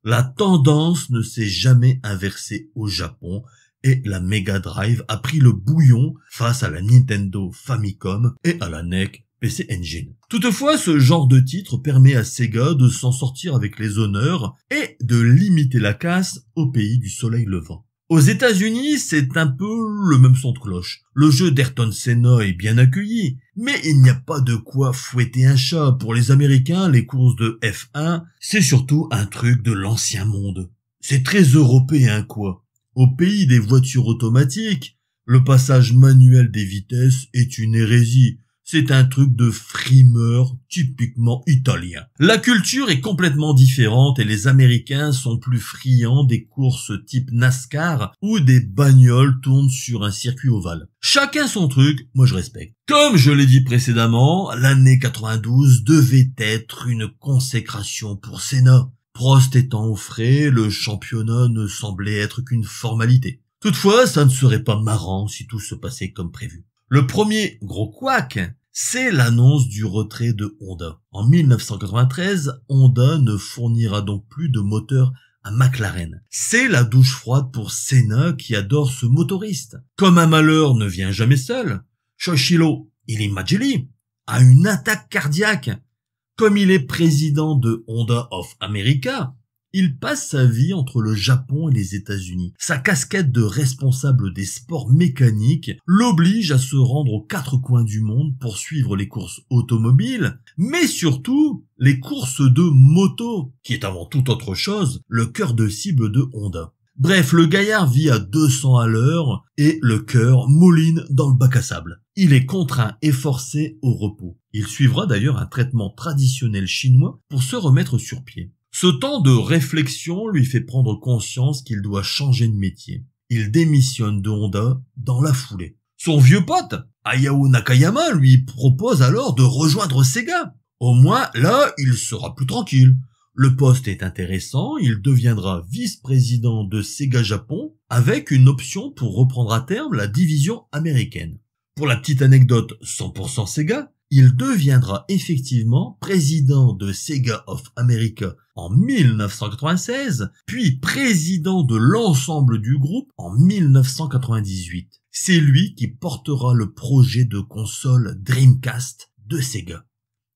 La tendance ne s'est jamais inversée au Japon et la Mega Drive a pris le bouillon face à la Nintendo Famicom et à la NEC PC Engine. Toutefois, ce genre de titre permet à Sega de s'en sortir avec les honneurs et de limiter la casse au pays du soleil levant. Aux États-Unis, c'est un peu le même son de cloche. Le jeu d'Ayrton Senna est bien accueilli, mais il n'y a pas de quoi fouetter un chat. Pour les Américains, les courses de F1, c'est surtout un truc de l'ancien monde. C'est très européen, quoi. Au pays des voitures automatiques, le passage manuel des vitesses est une hérésie. C'est un truc de frimeur typiquement italien. La culture est complètement différente et les Américains sont plus friands des courses type NASCAR où des bagnoles tournent sur un circuit ovale. Chacun son truc, moi je respecte. Comme je l'ai dit précédemment, l'année 92 devait être une consécration pour Senna. Prost étant au frais, le championnat ne semblait être qu'une formalité. Toutefois, ça ne serait pas marrant si tout se passait comme prévu. Le premier gros couac, c'est l'annonce du retrait de Honda. En 1993, Honda ne fournira donc plus de moteur à McLaren. C'est la douche froide pour Senna qui adore ce motoriste. Comme un malheur ne vient jamais seul, Shoichiro Irimajiri a une attaque cardiaque. Comme il est président de Honda of America, il passe sa vie entre le Japon et les États-Unis. Sa casquette de responsable des sports mécaniques l'oblige à se rendre aux quatre coins du monde pour suivre les courses automobiles, mais surtout les courses de moto, qui est avant toute autre chose le cœur de cible de Honda. Bref, le gaillard vit à 200 à l'heure et le cœur mouline dans le bac à sable. Il est contraint et forcé au repos. Il suivra d'ailleurs un traitement traditionnel chinois pour se remettre sur pied. Ce temps de réflexion lui fait prendre conscience qu'il doit changer de métier. Il démissionne de Honda dans la foulée. Son vieux pote, Hayao Nakayama, lui propose alors de rejoindre Sega. Au moins, là, il sera plus tranquille. Le poste est intéressant, il deviendra vice-président de Sega Japon avec une option pour reprendre à terme la division américaine. Pour la petite anecdote 100% Sega, il deviendra effectivement président de Sega of America en 1996, puis président de l'ensemble du groupe en 1998. C'est lui qui portera le projet de console Dreamcast de Sega.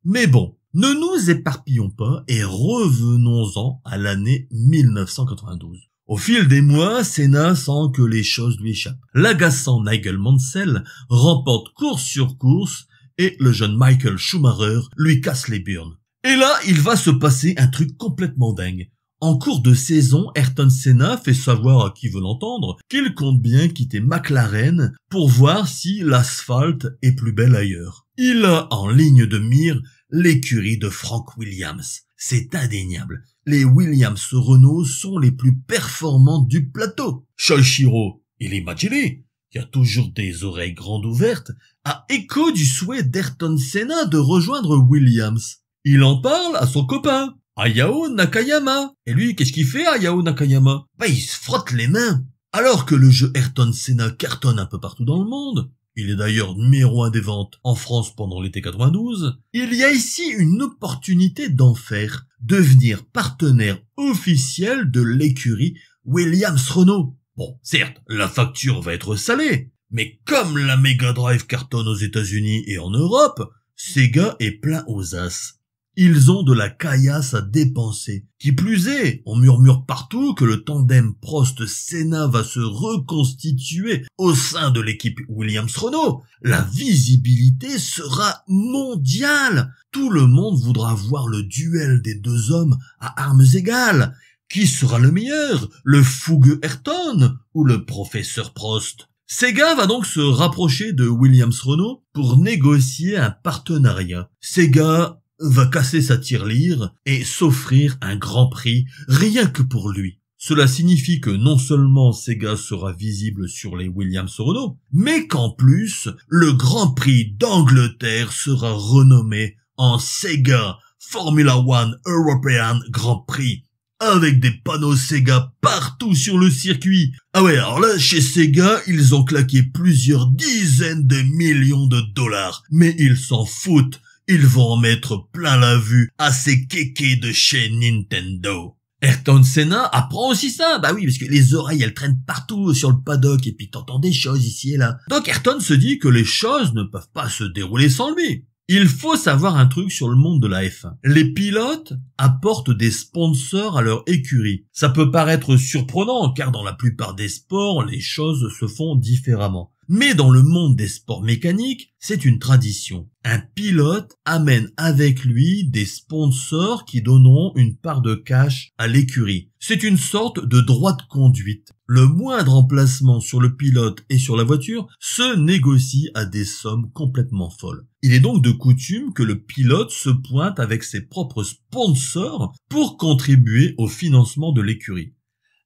Mais bon, ne nous éparpillons pas et revenons-en à l'année 1992. Au fil des mois, Senna sent que les choses lui échappent. L'agaçant Nigel Mansell remporte course sur course et le jeune Michael Schumacher lui casse les burnes. Et là, il va se passer un truc complètement dingue. En cours de saison, Ayrton Senna fait savoir à qui veut l'entendre qu'il compte bien quitter McLaren pour voir si l'asphalte est plus belle ailleurs. Il a en ligne de mire l'écurie de Frank Williams. C'est indéniable. Les Williams-Renault sont les plus performants du plateau. Shoichiro Irimajiri, qui a toujours des oreilles grandes ouvertes, a écho du souhait d'Ayrton Senna de rejoindre Williams. Il en parle à son copain, Hayao Nakayama. Et lui, qu'est-ce qu'il fait, Hayao Nakayama? Il se frotte les mains. Alors que le jeu Ayrton Senna cartonne un peu partout dans le monde, il est d'ailleurs numéro 1 des ventes en France pendant l'été 92, il y a ici une opportunité d'enfer, devenir partenaire officiel de l'écurie Williams-Renault. Bon, certes, la facture va être salée, mais comme la Mega Drive cartonne aux États-Unis et en Europe, Sega est plein aux as. Ils ont de la caillasse à dépenser. Qui plus est, on murmure partout que le tandem Prost-Senna va se reconstituer au sein de l'équipe Williams-Renault. La visibilité sera mondiale. Tout le monde voudra voir le duel des deux hommes à armes égales. Qui sera le meilleur, le fougueux Ayrton ou le professeur Prost? Sega va donc se rapprocher de Williams-Renault pour négocier un partenariat. Sega va casser sa tirelire et s'offrir un grand prix rien que pour lui. Cela signifie que non seulement Sega sera visible sur les Williams-Renault, mais qu'en plus, le Grand Prix d'Angleterre sera renommé en Sega Formula One European Grand Prix, avec des panneaux Sega partout sur le circuit. Ah ouais, alors là, chez Sega, ils ont claqué plusieurs dizaines de millions de dollars, mais ils s'en foutent. Ils vont en mettre plein la vue à ces kékés de chez Nintendo. Ayrton Senna apprend aussi ça. Bah oui, parce que les oreilles, elles traînent partout sur le paddock et puis t'entends des choses ici et là. Donc Ayrton se dit que les choses ne peuvent pas se dérouler sans lui. Il faut savoir un truc sur le monde de la F1. Les pilotes apportent des sponsors à leur écurie. Ça peut paraître surprenant car dans la plupart des sports, les choses se font différemment. Mais dans le monde des sports mécaniques, c'est une tradition. Un pilote amène avec lui des sponsors qui donneront une part de cash à l'écurie. C'est une sorte de droit de conduite. Le moindre emplacement sur le pilote et sur la voiture se négocie à des sommes complètement folles. Il est donc de coutume que le pilote se pointe avec ses propres sponsors pour contribuer au financement de l'écurie.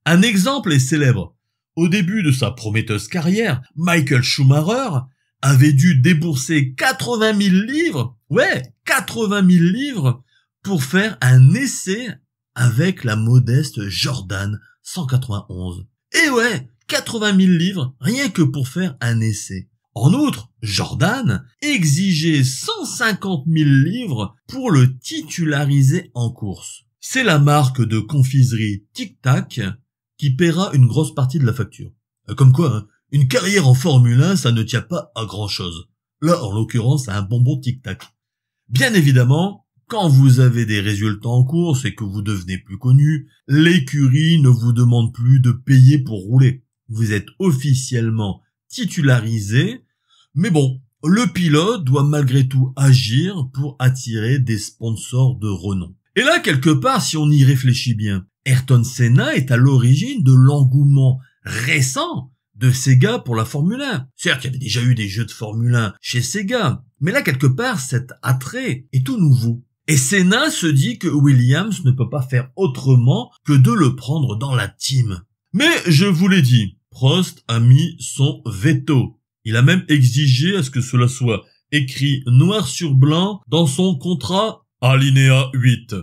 Un exemple est célèbre. Au début de sa prometteuse carrière, Michael Schumacher avait dû débourser 80 000 livres, 80 000 livres, pour faire un essai avec la modeste Jordan 191. Et 80 000 livres, rien que pour faire un essai. En outre, Jordan exigeait 150 000 livres pour le titulariser en course. C'est la marque de confiserie Tic Tac qui paiera une grosse partie de la facture. Comme quoi, une carrière en Formule 1, ça ne tient pas à grand chose. Là, en l'occurrence, à un bonbon Tic Tac. Bien évidemment, quand vous avez des résultats en course et que vous devenez plus connu, l'écurie ne vous demande plus de payer pour rouler. Vous êtes officiellement titularisé, mais bon, le pilote doit malgré tout agir pour attirer des sponsors de renom. Et là, quelque part, si on y réfléchit bien, Ayrton Senna est à l'origine de l'engouement récent de Sega pour la Formule 1. Certes, il y avait déjà eu des jeux de Formule 1 chez Sega, mais là, quelque part, cet attrait est tout nouveau. Et Senna se dit que Williams ne peut pas faire autrement que de le prendre dans la team. Mais je vous l'ai dit, Prost a mis son veto. Il a même exigé à ce que cela soit écrit noir sur blanc dans son contrat alinéa 8.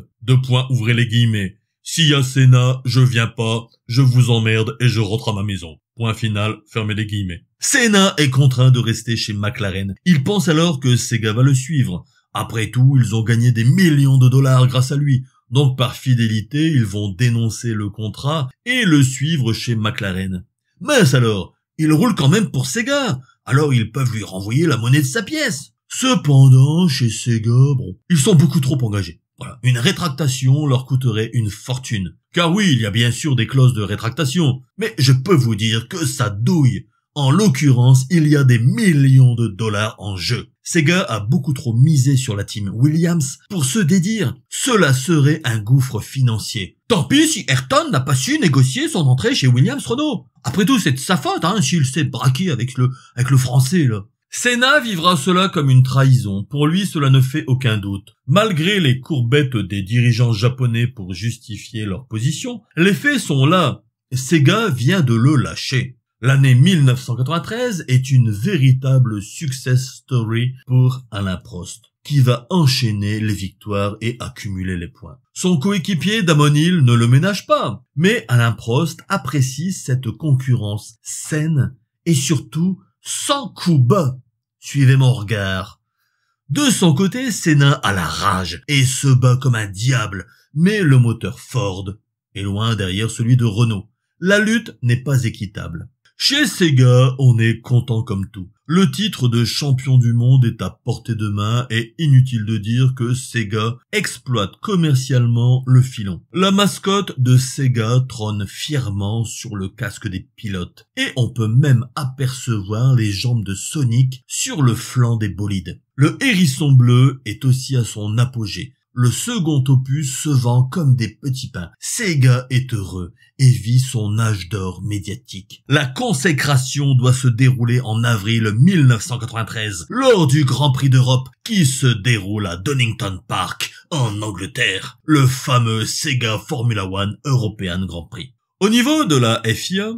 Ouvrez les guillemets. S'il y a Senna, je viens pas, je vous emmerde et je rentre à ma maison. Point final, fermez les guillemets. Senna est contraint de rester chez McLaren. Il pense alors que Sega va le suivre. Après tout, ils ont gagné des millions de dollars grâce à lui. Donc par fidélité, ils vont dénoncer le contrat et le suivre chez McLaren. Mince alors, il roule quand même pour Sega. Alors ils peuvent lui renvoyer la monnaie de sa pièce. Cependant, chez Sega, ils sont beaucoup trop engagés. Voilà. Une rétractation leur coûterait une fortune. Car oui, il y a bien sûr des clauses de rétractation, mais je peux vous dire que ça douille. En l'occurrence, il y a des millions de dollars en jeu. Sega a beaucoup trop misé sur la team Williams pour se dédire. Cela serait un gouffre financier. Tant pis si Ayrton n'a pas su négocier son entrée chez Williams-Renault. Après tout, c'est de sa faute, s'il s'est braqué avec le français, là. Senna vivra cela comme une trahison. Pour lui, cela ne fait aucun doute. Malgré les courbettes des dirigeants japonais pour justifier leur position, les faits sont là. Sega vient de le lâcher. L'année 1993 est une véritable success story pour Alain Prost, qui va enchaîner les victoires et accumuler les points. Son coéquipier Damon Hill ne le ménage pas, mais Alain Prost apprécie cette concurrence saine et surtout sans coup bas. Suivez mon regard. De son côté, Senna a la rage et se bat comme un diable, mais le moteur Ford est loin derrière celui de Renault. La lutte n'est pas équitable. Chez Sega, on est content comme tout. Le titre de champion du monde est à portée de main et inutile de dire que Sega exploite commercialement le filon. La mascotte de Sega trône fièrement sur le casque des pilotes et on peut même apercevoir les jambes de Sonic sur le flanc des bolides. Le hérisson bleu est aussi à son apogée. Le second opus se vend comme des petits pains. Sega est heureux et vit son âge d'or médiatique. La consécration doit se dérouler en avril 1993, lors du Grand Prix d'Europe qui se déroule à Donington Park, en Angleterre, le fameux Sega Formula One European Grand Prix. Au niveau de la FIA,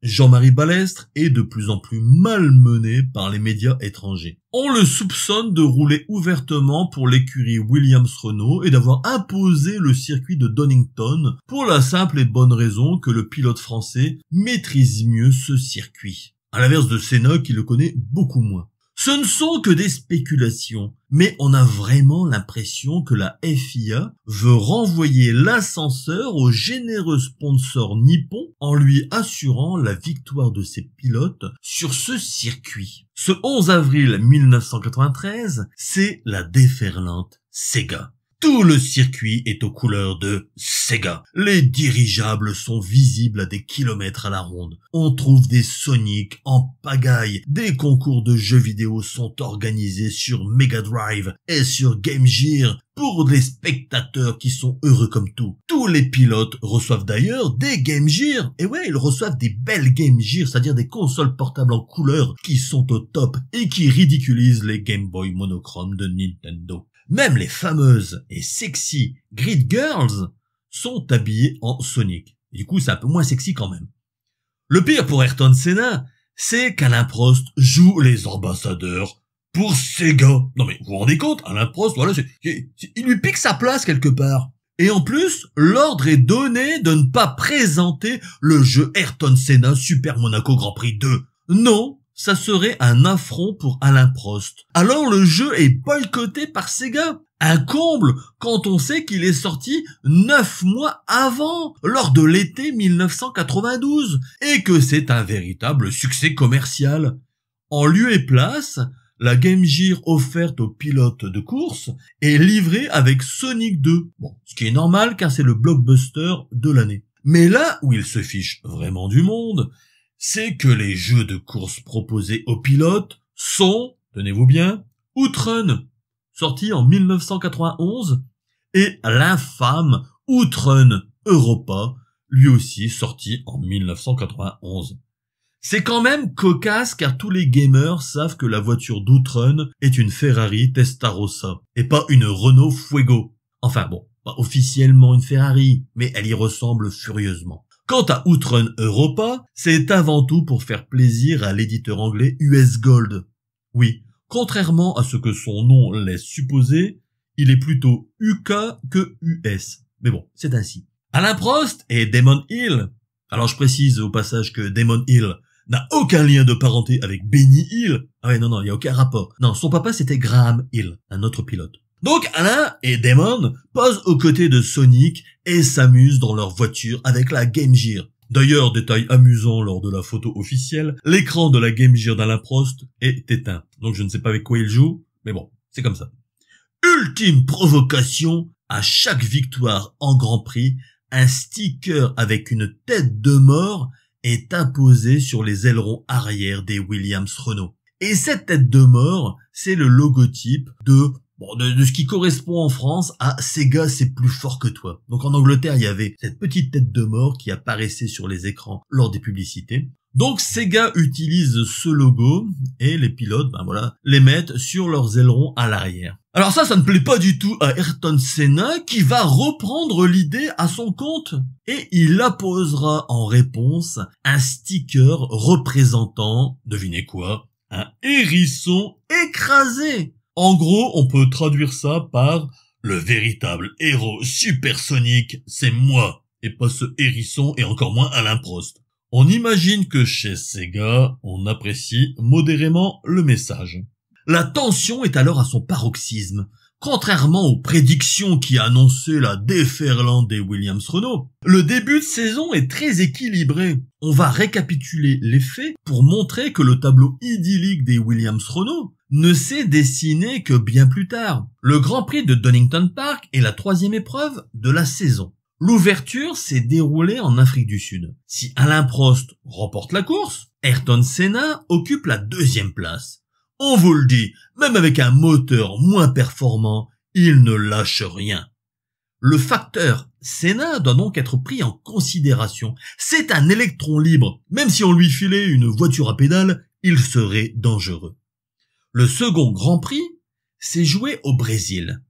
Jean-Marie Balestre est de plus en plus malmené par les médias étrangers. On le soupçonne de rouler ouvertement pour l'écurie Williams-Renault et d'avoir imposé le circuit de Donington pour la simple et bonne raison que le pilote français maîtrise mieux ce circuit. À l'inverse de Senna qui le connaît beaucoup moins. Ce ne sont que des spéculations, mais on a vraiment l'impression que la FIA veut renvoyer l'ascenseur au généreux sponsor nippon en lui assurant la victoire de ses pilotes sur ce circuit. Ce 11 avril 1993, c'est la déferlante Sega. Tout le circuit est aux couleurs de Sega. Les dirigeables sont visibles à des kilomètres à la ronde. On trouve des Sonic en pagaille. Des concours de jeux vidéo sont organisés sur Mega Drive et sur Game Gear pour les spectateurs qui sont heureux comme tout. Tous les pilotes reçoivent d'ailleurs des Game Gear. Et ouais, ils reçoivent des belles Game Gear, c'est-à-dire des consoles portables en couleur qui sont au top et qui ridiculisent les Game Boy monochrome de Nintendo. Même les fameuses et sexy Grid Girls sont habillées en Sonic. Et du coup, c'est un peu moins sexy quand même. Le pire pour Ayrton Senna, c'est qu'Alain Prost joue les ambassadeurs pour Sega. Non mais, vous vous rendez compte, Alain Prost, voilà, il lui pique sa place quelque part. Et en plus, l'ordre est donné de ne pas présenter le jeu Ayrton Senna Super Monaco Grand Prix 2. Non, ça serait un affront pour Alain Prost. Alors le jeu est boycotté par Sega. Un comble quand on sait qu'il est sorti 9 mois avant, lors de l'été 1992, et que c'est un véritable succès commercial. En lieu et place, la Game Gear offerte aux pilotes de course est livrée avec Sonic 2. Bon, ce qui est normal car c'est le blockbuster de l'année. Mais là où il se fiche vraiment du monde, c'est que les jeux de course proposés aux pilotes sont, tenez-vous bien, Outrun, sorti en 1991, et l'infâme Outrun Europa, lui aussi sorti en 1991. C'est quand même cocasse car tous les gamers savent que la voiture d'Outrun est une Ferrari Testarossa, et pas une Renault Fuego. Enfin bon, pas officiellement une Ferrari, mais elle y ressemble furieusement. Quant à Outrun Europa, c'est avant tout pour faire plaisir à l'éditeur anglais US Gold. Oui, contrairement à ce que son nom laisse supposer, il est plutôt UK que US. Mais bon, c'est ainsi. Alain Prost et Damon Hill. Alors je précise au passage que Damon Hill n'a aucun lien de parenté avec Benny Hill. Ah ouais, non, il n'y a aucun rapport. Non, son papa c'était Graham Hill, un autre pilote. Donc Alain et Damon posent aux côtés de Sonic et s'amusent dans leur voiture avec la Game Gear. D'ailleurs, détail amusant lors de la photo officielle, l'écran de la Game Gear d'Alain Prost est éteint. Donc je ne sais pas avec quoi il joue, mais bon, c'est comme ça. Ultime provocation, à chaque victoire en Grand Prix, un sticker avec une tête de mort est imposé sur les ailerons arrière des Williams-Renault. Et cette tête de mort, c'est le logotype de ce qui correspond en France à Sega, c'est plus fort que toi. Donc en Angleterre, il y avait cette petite tête de mort qui apparaissait sur les écrans lors des publicités. Donc Sega utilise ce logo et les pilotes, les mettent sur leurs ailerons à l'arrière. Alors ça ne plaît pas du tout à Ayrton Senna qui va reprendre l'idée à son compte. Et il apposera en réponse un sticker représentant, devinez quoi, un hérisson écrasé. En gros, on peut traduire ça par « Le véritable héros supersonique, c'est moi, et pas ce hérisson et encore moins Alain Prost ». On imagine que chez Sega, on apprécie modérément le message. La tension est alors à son paroxysme. Contrairement aux prédictions qui annonçaient la déferlante des Williams-Renault, le début de saison est très équilibré. On va récapituler les faits pour montrer que le tableau idyllique des Williams-Renault ne s'est dessiné que bien plus tard. Le Grand Prix de Donington Park est la 3e épreuve de la saison. L'ouverture s'est déroulée en Afrique du Sud. Si Alain Prost remporte la course, Ayrton Senna occupe la 2e place. On vous le dit, même avec un moteur moins performant, il ne lâche rien. Le facteur Senna doit donc être pris en considération. C'est un électron libre. Même si on lui filait une voiture à pédales, il serait dangereux. Le second Grand Prix s'est joué au Brésil.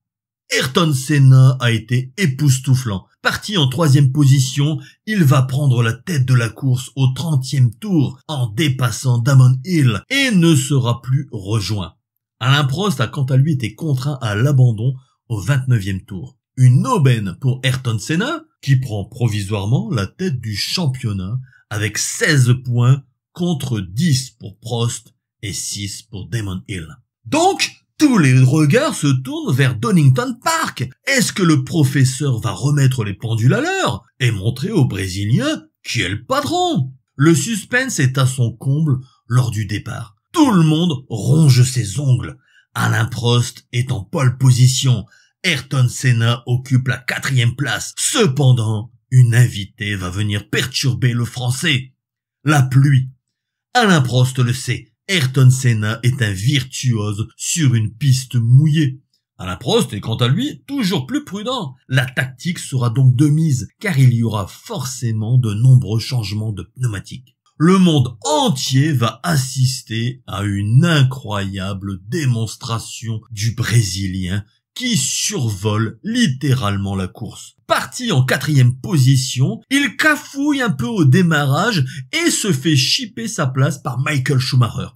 Ayrton Senna a été époustouflant. Parti en 3e position, il va prendre la tête de la course au 30e tour en dépassant Damon Hill et ne sera plus rejoint. Alain Prost a quant à lui été contraint à l'abandon au 29e tour. Une aubaine pour Ayrton Senna qui prend provisoirement la tête du championnat avec 16 points contre 10 pour Prost et 6 pour Damon Hill. Donc, tous les regards se tournent vers Donington Park. Est-ce que le professeur va remettre les pendules à l'heure et montrer aux Brésiliens qui est le patron? Le suspense est à son comble lors du départ. Tout le monde ronge ses ongles. Alain Prost est en pole position. Ayrton Senna occupe la 4e place. Cependant, une invitée va venir perturber le Français. La pluie. Alain Prost le sait. Ayrton Senna est un virtuose sur une piste mouillée. Alain Prost est quant à lui toujours plus prudent. La tactique sera donc de mise, car il y aura forcément de nombreux changements de pneumatiques. Le monde entier va assister à une incroyable démonstration du Brésilien qui survole littéralement la course. Parti en 4e position, il cafouille un peu au démarrage et se fait chipper sa place par Michael Schumacher.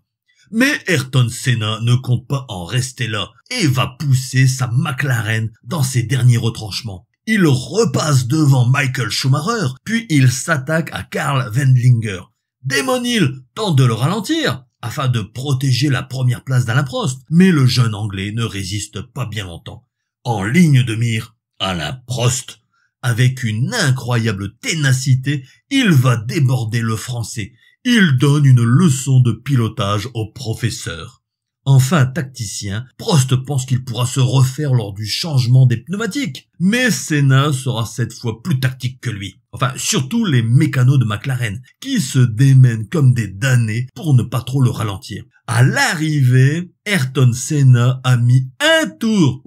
Mais Ayrton Senna ne compte pas en rester là et va pousser sa McLaren dans ses derniers retranchements. Il repasse devant Michael Schumacher, puis il s'attaque à Karl Wendlinger. Damon Hill tente de le ralentir afin de protéger la première place d'Alain Prost, mais le jeune Anglais ne résiste pas bien longtemps. En ligne de mire, Alain Prost, avec une incroyable ténacité, il va déborder le Français. Il donne une leçon de pilotage au professeur. Enfin tacticien, Prost pense qu'il pourra se refaire lors du changement des pneumatiques. Mais Senna sera cette fois plus tactique que lui. Enfin, surtout les mécanos de McLaren, qui se démènent comme des damnés pour ne pas trop le ralentir. À l'arrivée, Ayrton Senna a mis un tour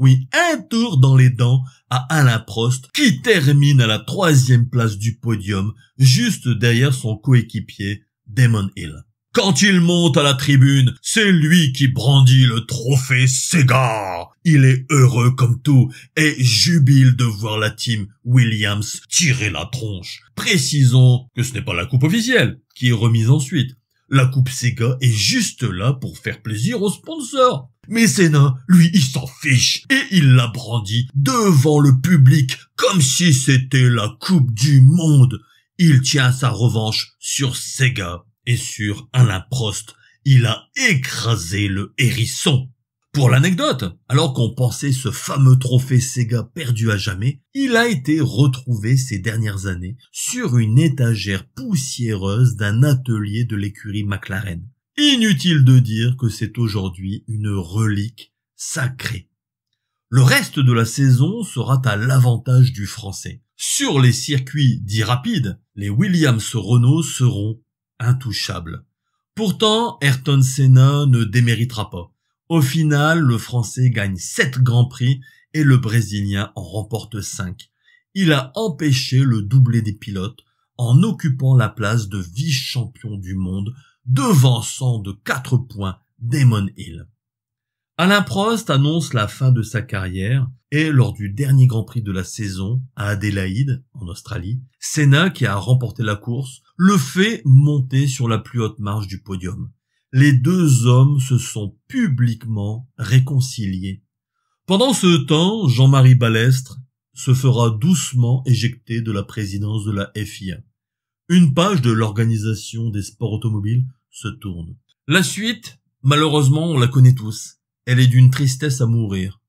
dans les dents à Alain Prost, qui termine à la 3e place du podium, juste derrière son coéquipier Damon Hill. Quand il monte à la tribune, c'est lui qui brandit le trophée Sega. Il est heureux comme tout et jubile de voir la team Williams tirer la tronche. Précisons que ce n'est pas la coupe officielle qui est remise ensuite. La coupe Sega est juste là pour faire plaisir aux sponsors. Mais Senna, lui, il s'en fiche et il la brandit devant le public comme si c'était la coupe du monde. Il tient sa revanche sur Sega. Et sur Alain Prost, il a écrasé le hérisson. Pour l'anecdote, alors qu'on pensait ce fameux trophée Sega perdu à jamais, il a été retrouvé ces dernières années sur une étagère poussiéreuse d'un atelier de l'écurie McLaren. Inutile de dire que c'est aujourd'hui une relique sacrée. Le reste de la saison sera à l'avantage du Français. Sur les circuits dits rapides, les Williams-Renault seront intouchable. Pourtant, Ayrton Senna ne déméritera pas. Au final, le Français gagne 7 Grands Prix et le Brésilien en remporte 5. Il a empêché le doublé des pilotes en occupant la place de vice-champion du monde, devançant de 4 points Damon Hill. Alain Prost annonce la fin de sa carrière et lors du dernier Grand Prix de la saison à Adélaïde, en Australie, Senna, qui a remporté la course, le fait monter sur la plus haute marche du podium. Les deux hommes se sont publiquement réconciliés. Pendant ce temps, Jean-Marie Balestre se fera doucement éjecter de la présidence de la FIA. Une page de l'Organisation des sports automobiles se tourne. La suite, malheureusement, on la connaît tous. Elle est d'une tristesse à mourir.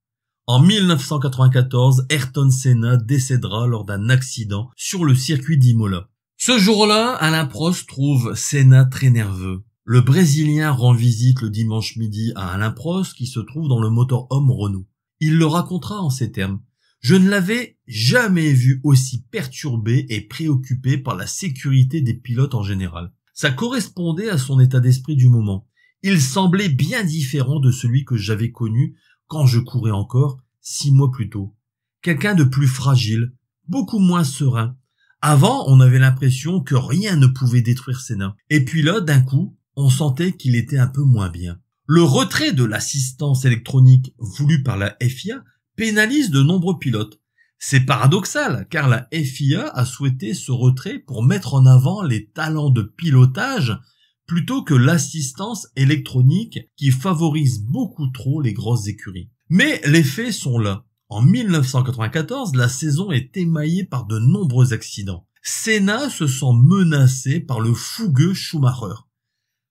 En 1994, Ayrton Senna décédera lors d'un accident sur le circuit d'Imola. Ce jour-là, Alain Prost trouve Senna très nerveux. Le Brésilien rend visite le dimanche midi à Alain Prost qui se trouve dans le motorhome Renault. Il le racontera en ces termes. « Je ne l'avais jamais vu aussi perturbé et préoccupé par la sécurité des pilotes en général. Ça correspondait à son état d'esprit du moment. Il semblait bien différent de celui que j'avais connu quand je courais encore 6 mois plus tôt. Quelqu'un de plus fragile, beaucoup moins serein. Avant, on avait l'impression que rien ne pouvait détruire Senna. Et puis là, d'un coup, on sentait qu'il était un peu moins bien. Le retrait de l'assistance électronique voulu par la FIA pénalise de nombreux pilotes. C'est paradoxal, car la FIA a souhaité ce retrait pour mettre en avant les talents de pilotage plutôt que l'assistance électronique qui favorise beaucoup trop les grosses écuries. Mais les faits sont là. En 1994, la saison est émaillée par de nombreux accidents. Senna se sent menacé par le fougueux Schumacher.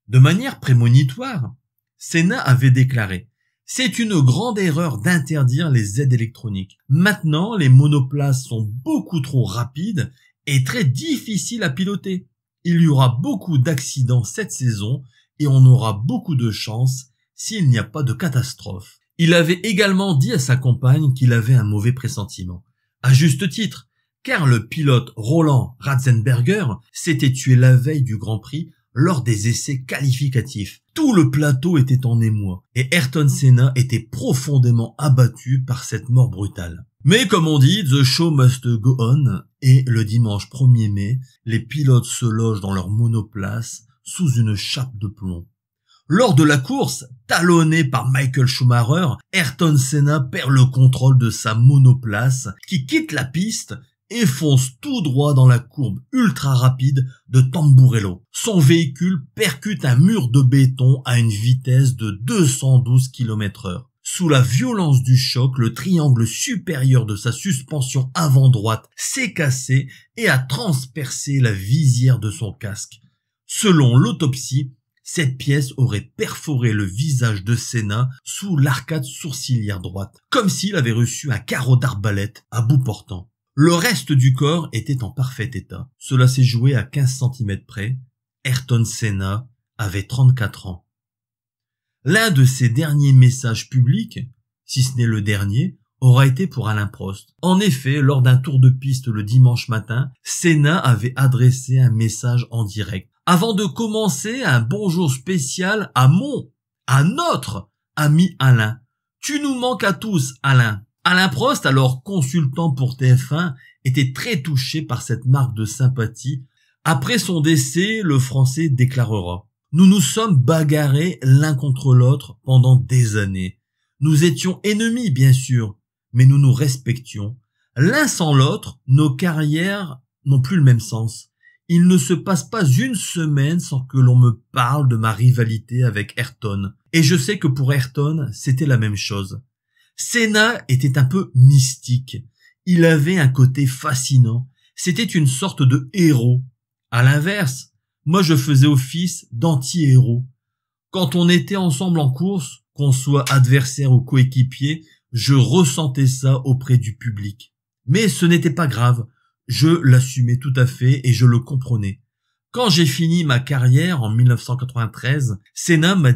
De manière prémonitoire, Senna avait déclaré « C'est une grande erreur d'interdire les aides électroniques. Maintenant, les monoplaces sont beaucoup trop rapides et très difficiles à piloter. Il y aura beaucoup d'accidents cette saison et on aura beaucoup de chance s'il n'y a pas de catastrophe. » Il avait également dit à sa compagne qu'il avait un mauvais pressentiment. À juste titre, car le pilote Roland Ratzenberger s'était tué la veille du Grand Prix lors des essais qualificatifs. Tout le plateau était en émoi et Ayrton Senna était profondément abattu par cette mort brutale. Mais comme on dit, the show must go on, et le dimanche 1er mai, les pilotes se logent dans leur monoplace sous une chape de plomb. Lors de la course, talonné par Michael Schumacher, Ayrton Senna perd le contrôle de sa monoplace qui quitte la piste et fonce tout droit dans la courbe ultra rapide de Tamburello. Son véhicule percute un mur de béton à une vitesse de 212 km/h. Sous la violence du choc, le triangle supérieur de sa suspension avant droite s'est cassé et a transpercé la visière de son casque. Selon l'autopsie, cette pièce aurait perforé le visage de Senna sous l'arcade sourcilière droite, comme s'il avait reçu un carreau d'arbalète à bout portant. Le reste du corps était en parfait état. Cela s'est joué à 15 cm près. Ayrton Senna avait 34 ans. L'un de ses derniers messages publics, si ce n'est le dernier, aura été pour Alain Prost. En effet, lors d'un tour de piste le dimanche matin, Senna avait adressé un message en direct. Avant de commencer, un bonjour spécial à notre ami Alain. Tu nous manques à tous, Alain. Alain Prost, alors consultant pour TF1, était très touché par cette marque de sympathie. Après son décès, le Français déclarera « Nous nous sommes bagarrés l'un contre l'autre pendant des années. Nous étions ennemis, bien sûr, mais nous nous respections. L'un sans l'autre, nos carrières n'ont plus le même sens. Il ne se passe pas une semaine sans que l'on me parle de ma rivalité avec Ayrton. Et je sais que pour Ayrton, c'était la même chose. Senna était un peu mystique. Il avait un côté fascinant. C'était une sorte de héros. À l'inverse, moi je faisais office d'anti-héros. Quand on était ensemble en course, qu'on soit adversaire ou coéquipier, je ressentais ça auprès du public. Mais ce n'était pas grave. Je l'assumais tout à fait et je le comprenais. Quand j'ai fini ma carrière en 1993, Senna m'a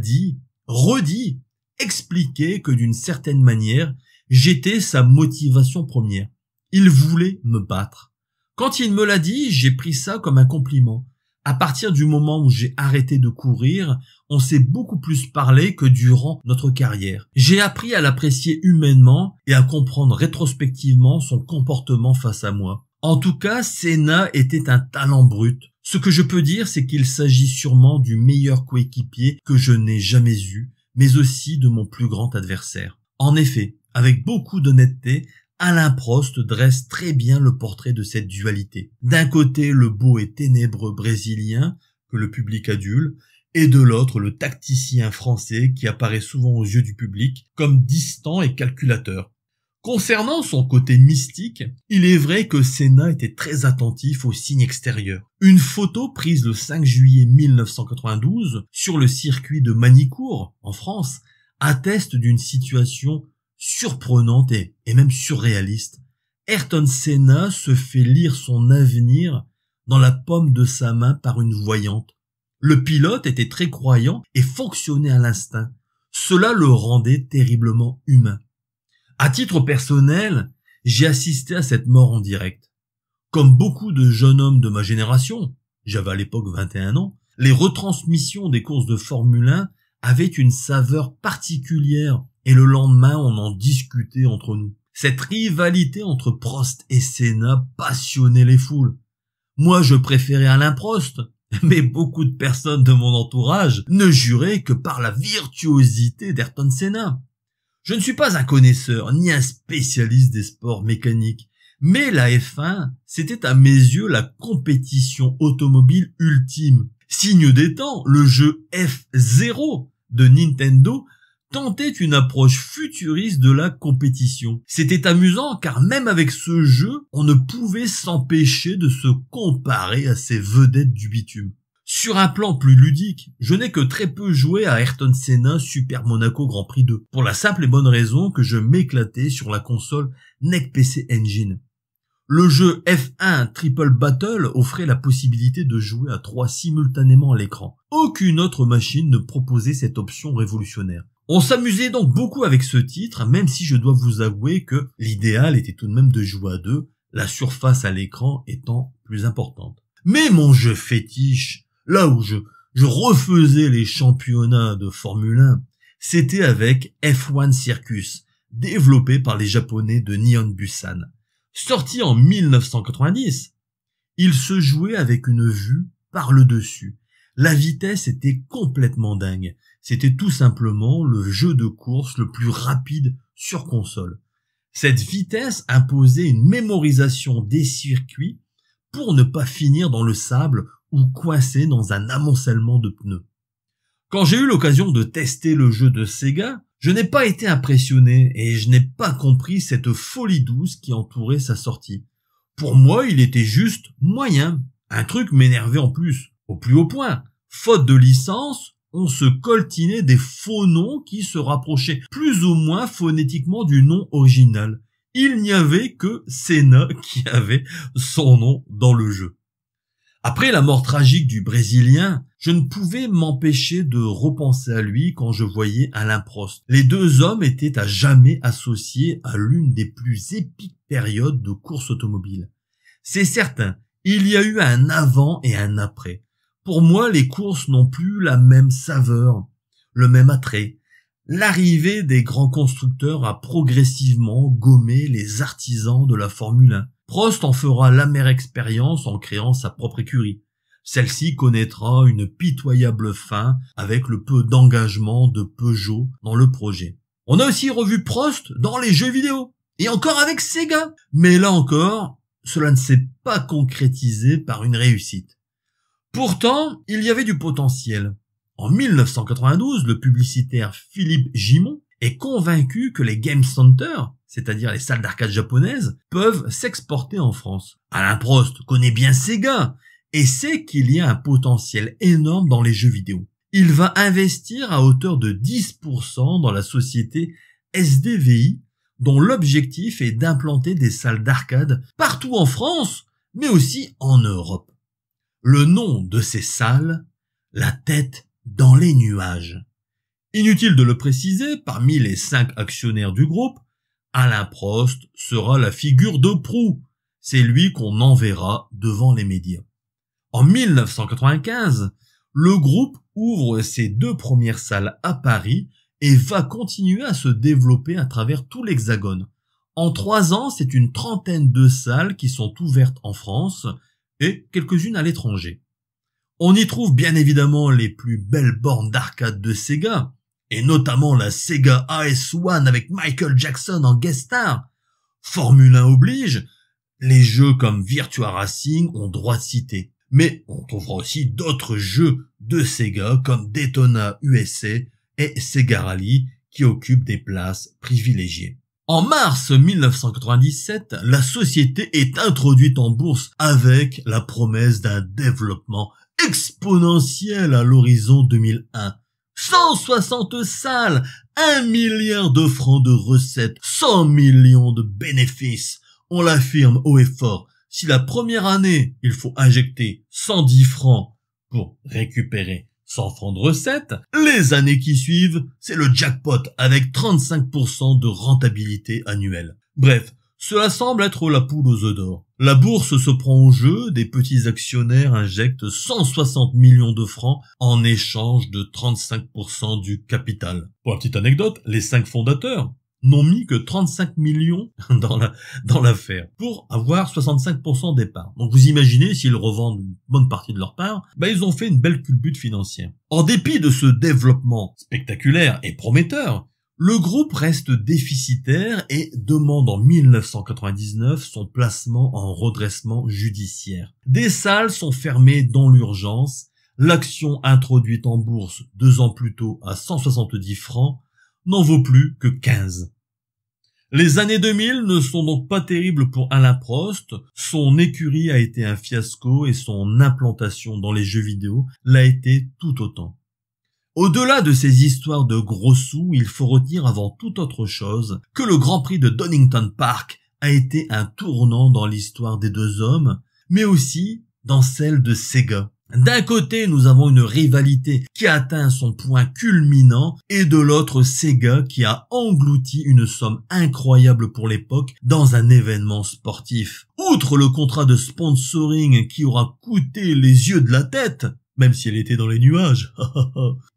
redit, expliqué que d'une certaine manière, j'étais sa motivation première. Il voulait me battre. Quand il me l'a dit, j'ai pris ça comme un compliment. À partir du moment où j'ai arrêté de courir, on s'est beaucoup plus parlé que durant notre carrière. J'ai appris à l'apprécier humainement et à comprendre rétrospectivement son comportement face à moi. En tout cas, Senna était un talent brut. Ce que je peux dire, c'est qu'il s'agit sûrement du meilleur coéquipier que je n'ai jamais eu, mais aussi de mon plus grand adversaire. En effet, avec beaucoup d'honnêteté, Alain Prost dresse très bien le portrait de cette dualité. D'un côté, le beau et ténébreux Brésilien, que le public adule, et de l'autre, le tacticien français qui apparaît souvent aux yeux du public comme distant et calculateur. Concernant son côté mystique, il est vrai que Senna était très attentif aux signes extérieurs. Une photo prise le 5 juillet 1992 sur le circuit de Manicourt, en France, atteste d'une situation surprenante et même surréaliste. Ayrton Senna se fait lire son avenir dans la paume de sa main par une voyante. Le pilote était très croyant et fonctionnait à l'instinct. Cela le rendait terriblement humain. À titre personnel, j'ai assisté à cette mort en direct. Comme beaucoup de jeunes hommes de ma génération, j'avais à l'époque 21 ans, les retransmissions des courses de Formule 1 avaient une saveur particulière et le lendemain on en discutait entre nous. Cette rivalité entre Prost et Senna passionnait les foules. Moi je préférais Alain Prost, mais beaucoup de personnes de mon entourage ne juraient que par la virtuosité d'Ayrton Senna. Je ne suis pas un connaisseur ni un spécialiste des sports mécaniques, mais la F1, c'était à mes yeux la compétition automobile ultime. Signe des temps, le jeu F0 de Nintendo tentait une approche futuriste de la compétition. C'était amusant car même avec ce jeu, on ne pouvait s'empêcher de se comparer à ces vedettes du bitume. Sur un plan plus ludique, je n'ai que très peu joué à Ayrton Senna Super Monaco Grand Prix 2, pour la simple et bonne raison que je m'éclatais sur la console NEC PC Engine. Le jeu F1 Triple Battle offrait la possibilité de jouer à 3 simultanément à l'écran. Aucune autre machine ne proposait cette option révolutionnaire. On s'amusait donc beaucoup avec ce titre, même si je dois vous avouer que l'idéal était tout de même de jouer à 2, la surface à l'écran étant plus importante. Mais mon jeu fétiche, là où je refaisais les championnats de Formule 1, c'était avec F1 Circus, développé par les Japonais de Nihon Busan. Sorti en 1990, il se jouait avec une vue par le dessus. La vitesse était complètement dingue. C'était tout simplement le jeu de course le plus rapide sur console. Cette vitesse imposait une mémorisation des circuits pour ne pas finir dans le sable ou coincé dans un amoncellement de pneus. Quand j'ai eu l'occasion de tester le jeu de Sega, je n'ai pas été impressionné et je n'ai pas compris cette folie douce qui entourait sa sortie. Pour moi, il était juste moyen. Un truc m'énervait en plus, au plus haut point. Faute de licence, on se coltinait des faux noms qui se rapprochaient plus ou moins phonétiquement du nom original. Il n'y avait que Senna qui avait son nom dans le jeu. Après la mort tragique du Brésilien, je ne pouvais m'empêcher de repenser à lui quand je voyais Alain Prost. Les deux hommes étaient à jamais associés à l'une des plus épiques périodes de course automobile. C'est certain, il y a eu un avant et un après. Pour moi, les courses n'ont plus la même saveur, le même attrait. L'arrivée des grands constructeurs a progressivement gommé les artisans de la Formule 1. Prost en fera l'amère expérience en créant sa propre écurie. Celle-ci connaîtra une pitoyable fin avec le peu d'engagement de Peugeot dans le projet. On a aussi revu Prost dans les jeux vidéo, et encore avec Sega. Mais là encore, cela ne s'est pas concrétisé par une réussite. Pourtant, il y avait du potentiel. En 1992, le publicitaire Philippe Gimond est convaincu que les Game Centers, c'est-à-dire les salles d'arcade japonaises, peuvent s'exporter en France. Alain Prost connaît bien Sega et sait qu'il y a un potentiel énorme dans les jeux vidéo. Il va investir à hauteur de 10% dans la société SDVI, dont l'objectif est d'implanter des salles d'arcade partout en France, mais aussi en Europe. Le nom de ces salles, la tête dans les nuages. Inutile de le préciser, parmi les 5 actionnaires du groupe, Alain Prost sera la figure de proue. C'est lui qu'on enverra devant les médias. En 1995, le groupe ouvre ses 2 premières salles à Paris et va continuer à se développer à travers tout l'Hexagone. En 3 ans, c'est une trentaine de salles qui sont ouvertes en France et quelques-unes à l'étranger. On y trouve bien évidemment les plus belles bornes d'arcade de Sega, et notamment la Sega AS1 avec Michael Jackson en guest star. Formule 1 oblige, les jeux comme Virtua Racing ont droit de citer. Mais on trouvera aussi d'autres jeux de Sega comme Daytona USA et Sega Rally qui occupent des places privilégiées. En mars 1997, la société est introduite en bourse avec la promesse d'un développement exponentiel à l'horizon 2001. 160 salles, 1 milliard de francs de recettes, 100 millions de bénéfices. On l'affirme haut et fort. Si la première année, il faut injecter 110 francs pour récupérer 100 francs de recettes, les années qui suivent, c'est le jackpot avec 35% de rentabilité annuelle. Bref, cela semble être la poule aux œufs d'or. La bourse se prend au jeu, des petits actionnaires injectent 160 millions de francs en échange de 35% du capital. Pour la petite anecdote, les 5 fondateurs n'ont mis que 35 millions dans l'affaire pour avoir 65% des parts. Donc vous imaginez, s'ils revendent une bonne partie de leur part, ils ont fait une belle culbute financière. En dépit de ce développement spectaculaire et prometteur, le groupe reste déficitaire et demande en 1999 son placement en redressement judiciaire. Des salles sont fermées dans l'urgence, l'action introduite en bourse 2 ans plus tôt à 170 francs n'en vaut plus que 15. Les années 2000 ne sont donc pas terribles pour Alain Prost, son écurie a été un fiasco et son implantation dans les jeux vidéo l'a été tout autant. Au-delà de ces histoires de gros sous, il faut retenir avant toute autre chose que le Grand Prix de Donington Park a été un tournant dans l'histoire des deux hommes, mais aussi dans celle de Sega. D'un côté, nous avons une rivalité qui a atteint son point culminant et de l'autre, Sega qui a englouti une somme incroyable pour l'époque dans un événement sportif. Outre le contrat de sponsoring qui aura coûté les yeux de la tête, même si elle était dans les nuages,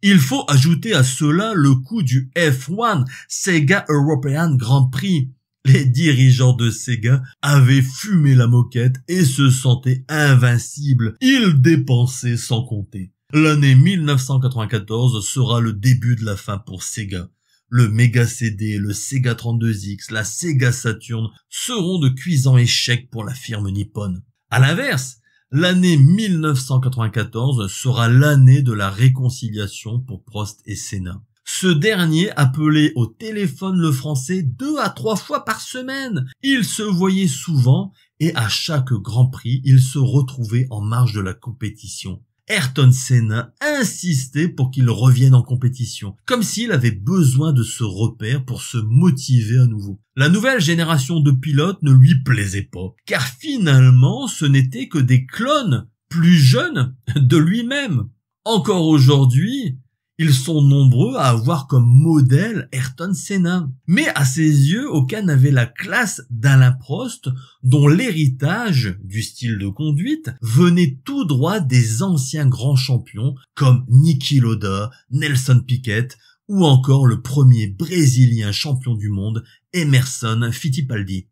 il faut ajouter à cela le coût du F1, Sega European Grand Prix. Les dirigeants de Sega avaient fumé la moquette et se sentaient invincibles. Ils dépensaient sans compter. L'année 1994 sera le début de la fin pour Sega. Le Mega CD, le Sega 32X, la Sega Saturn seront de cuisants échecs pour la firme nippone. À l'inverse, l'année 1994 sera l'année de la réconciliation pour Prost et Senna. Ce dernier appelait au téléphone le français 2 à 3 fois par semaine. Ils se voyaient souvent et à chaque Grand Prix, ils se retrouvaient en marge de la compétition. Ayrton Senna insistait pour qu'il revienne en compétition, comme s'il avait besoin de ce repère pour se motiver à nouveau. La nouvelle génération de pilotes ne lui plaisait pas, car finalement, ce n'étaient que des clones plus jeunes de lui-même. Encore aujourd'hui, ils sont nombreux à avoir comme modèle Ayrton Senna. Mais à ses yeux, aucun n'avait la classe d'Alain Prost, dont l'héritage du style de conduite venait tout droit des anciens grands champions comme Niki Lauda, Nelson Piquet ou encore le premier Brésilien champion du monde, Emerson Fittipaldi.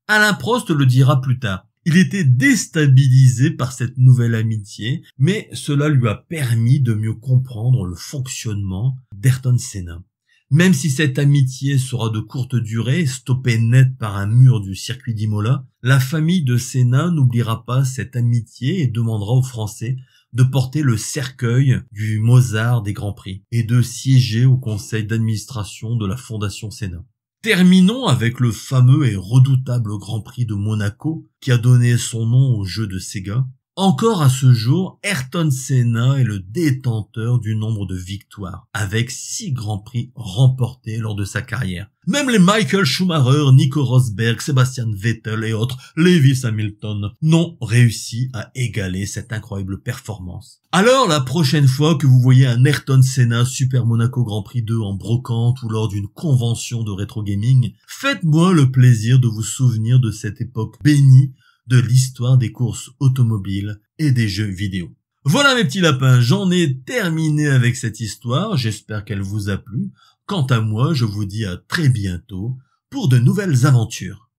Alain Prost le dira plus tard. Il était déstabilisé par cette nouvelle amitié, mais cela lui a permis de mieux comprendre le fonctionnement d'Ayrton Senna. Même si cette amitié sera de courte durée, stoppée net par un mur du circuit d'Imola, la famille de Senna n'oubliera pas cette amitié et demandera aux Français de porter le cercueil du Mozart des Grands Prix et de siéger au conseil d'administration de la Fondation Senna. Terminons avec le fameux et redoutable Grand Prix de Monaco qui a donné son nom au jeu de Sega. Encore à ce jour, Ayrton Senna est le détenteur du nombre de victoires, avec 6 Grands Prix remportés lors de sa carrière. Même les Michael Schumacher, Nico Rosberg, Sebastian Vettel et autres, Lewis Hamilton, n'ont réussi à égaler cette incroyable performance. Alors, la prochaine fois que vous voyez un Ayrton Senna Super Monaco Grand Prix 2 en brocante ou lors d'une convention de rétro gaming, faites-moi le plaisir de vous souvenir de cette époque bénie de l'histoire des courses automobiles et des jeux vidéo. Voilà mes petits lapins, j'en ai terminé avec cette histoire, j'espère qu'elle vous a plu. Quant à moi, je vous dis à très bientôt pour de nouvelles aventures.